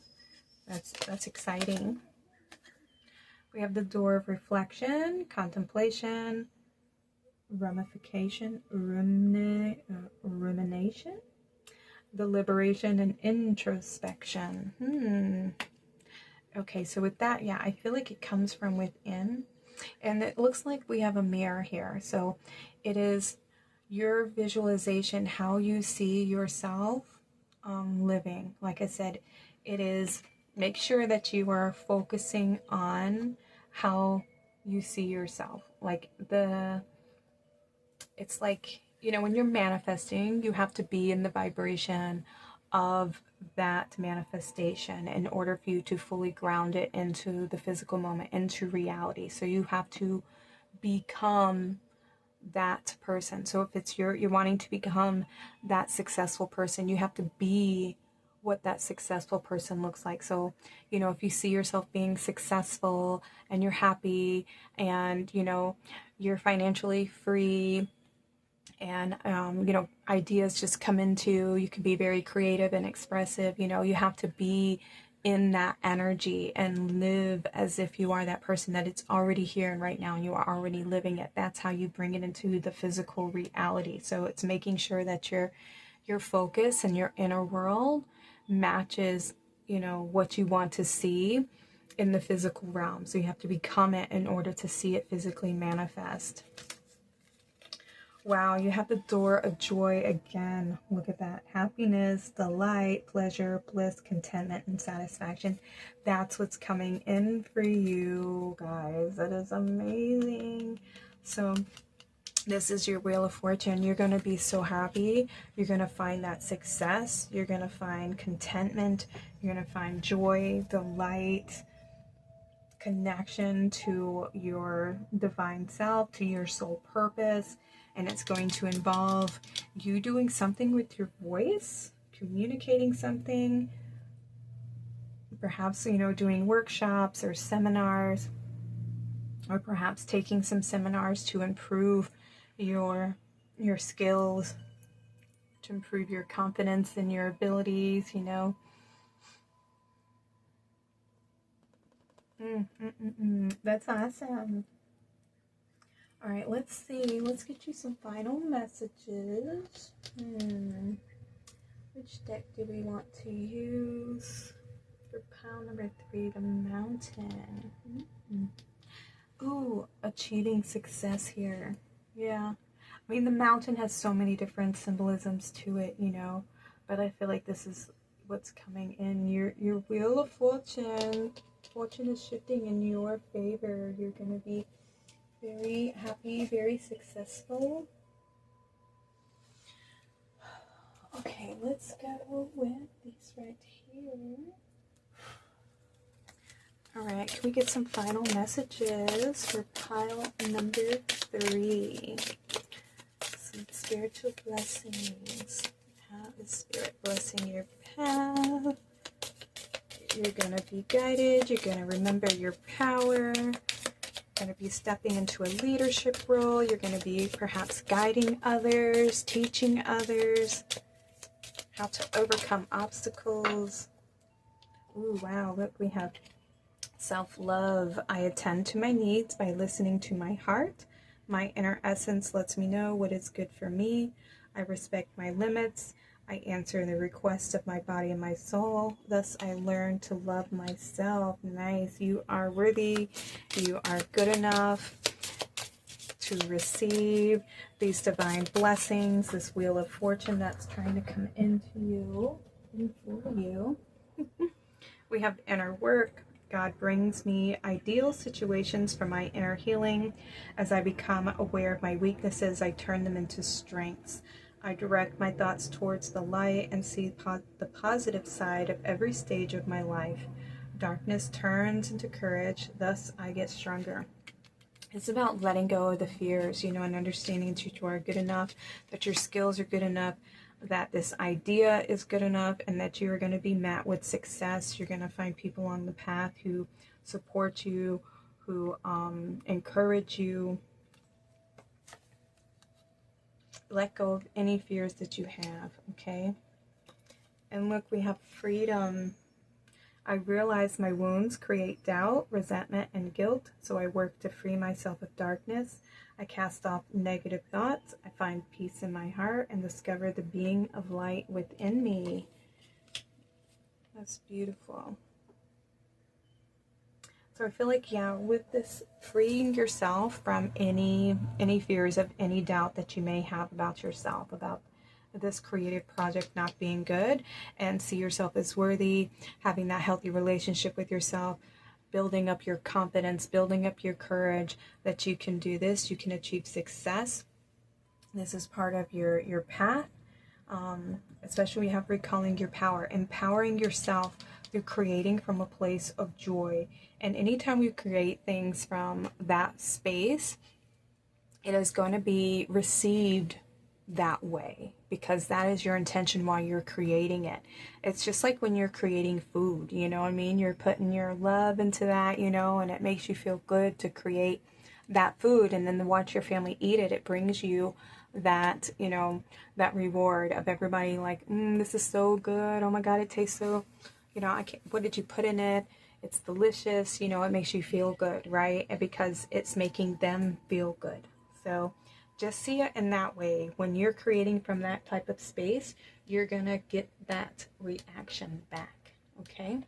That's exciting. We have the door of reflection, contemplation, rumination, deliberation, and introspection. Okay, so with that, yeah, I feel like it comes from within. And it looks like we have a mirror here. So it is your visualization, how you see yourself living. Like I said, it is, make sure that you are focusing on how you see yourself. Like it's like, you know, when you're manifesting, you have to be in the vibration of that manifestation in order for you to fully ground it into the physical moment, into reality. So you have to become that person. So if it's you're wanting to become that successful person, you have to be what that successful person looks like. So, you know, if you see yourself being successful and you're happy and, you know, you're financially free, and you know, ideas just come into you, can be very creative and expressive, you know, you have to be in that energy and live as if you are that person, that it's already here and right now and you are already living it. That's how you bring it into the physical reality. So it's making sure that your focus and your inner world matches, you know, what you want to see in the physical realm. So you have to become it in order to see it physically manifest. Wow, you have the door of joy again. Look at that. Happiness, delight, pleasure, bliss, contentment, and satisfaction. That's what's coming in for you guys. That is amazing. So this is your Wheel of Fortune. You're going to be so happy. You're going to find that success. You're going to find contentment. You're going to find joy, delight, connection to your divine self, to your soul purpose. and it's going to involve you doing something with your voice, communicating something, perhaps, doing workshops or seminars, or perhaps taking some seminars to improve your skills, to improve your confidence in your abilities, That's awesome. All right, let's see. Let's get you some final messages. Which deck do we want to use for pile number 3, the mountain? Ooh, achieving success here. Yeah. I mean, the mountain has so many different symbolisms to it, but I feel like this is what's coming in. Your wheel of fortune. Fortune is shifting in your favor. You're going to be very happy, very successful. Okay, let's go with these right here. All right, can we get some final messages for pile number 3? Some spiritual blessings. How is Spirit blessing your path? You're going to be guided. You're going to remember your power. You're going to be stepping into a leadership role. You're going to be perhaps guiding others, teaching others how to overcome obstacles. Ooh, wow, look, we have self-love. I attend to my needs by listening to my heart. My inner essence lets me know what is good for me. I respect my limits. I answer the requests of my body and my soul. Thus, I learn to love myself. Nice. You are worthy. You are good enough to receive these divine blessings, this wheel of fortune that's trying to come into you and for you. We have inner work. God brings me ideal situations for my inner healing. As I become aware of my weaknesses, I turn them into strengths. I direct my thoughts towards the light and see the positive side of every stage of my life. Darkness turns into courage, thus I get stronger. It's about letting go of the fears, and understanding that you are good enough, that your skills are good enough, that this idea is good enough, and that you are going to be met with success. You're going to find people on the path who support you, who encourage you. Let go of any fears that you have, okay? And look, we have freedom. I realize my wounds create doubt, resentment, and guilt, so I work to free myself of darkness. I cast off negative thoughts. I find peace in my heart and discover the being of light within me. That's beautiful. So I feel like, yeah, with this, freeing yourself from any fears of any doubt that you may have about yourself, about this creative project not being good, and see yourself as worthy, having that healthy relationship with yourself, building up your confidence, building up your courage that you can do this, you can achieve success. This is part of your path, especially when you have recalling your power, empowering yourself through creating from a place of joy. And anytime you create things from that space, it is going to be received that way, because that is your intention while you're creating it. It's just like when you're creating food, you know what I mean? You're putting your love into that, and it makes you feel good to create that food, and then to watch your family eat it. It brings you that, that reward of everybody like, this is so good. Oh my God, it tastes so, I can't, what did you put in it? It's delicious. It makes you feel good, right? And because it's making them feel good. So just see it in that way. When you're creating from that type of space, you're going to get that reaction back. Okay?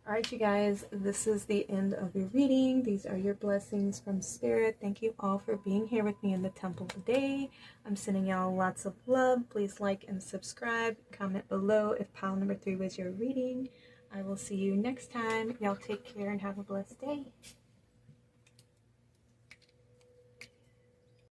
All right, you guys, this is the end of your reading. These are your blessings from Spirit. Thank you all for being here with me in the temple today. I'm sending y'all lots of love. Please like and subscribe. Comment below if pile number 3 was your reading. I will see you next time. Y'all take care and have a blessed day.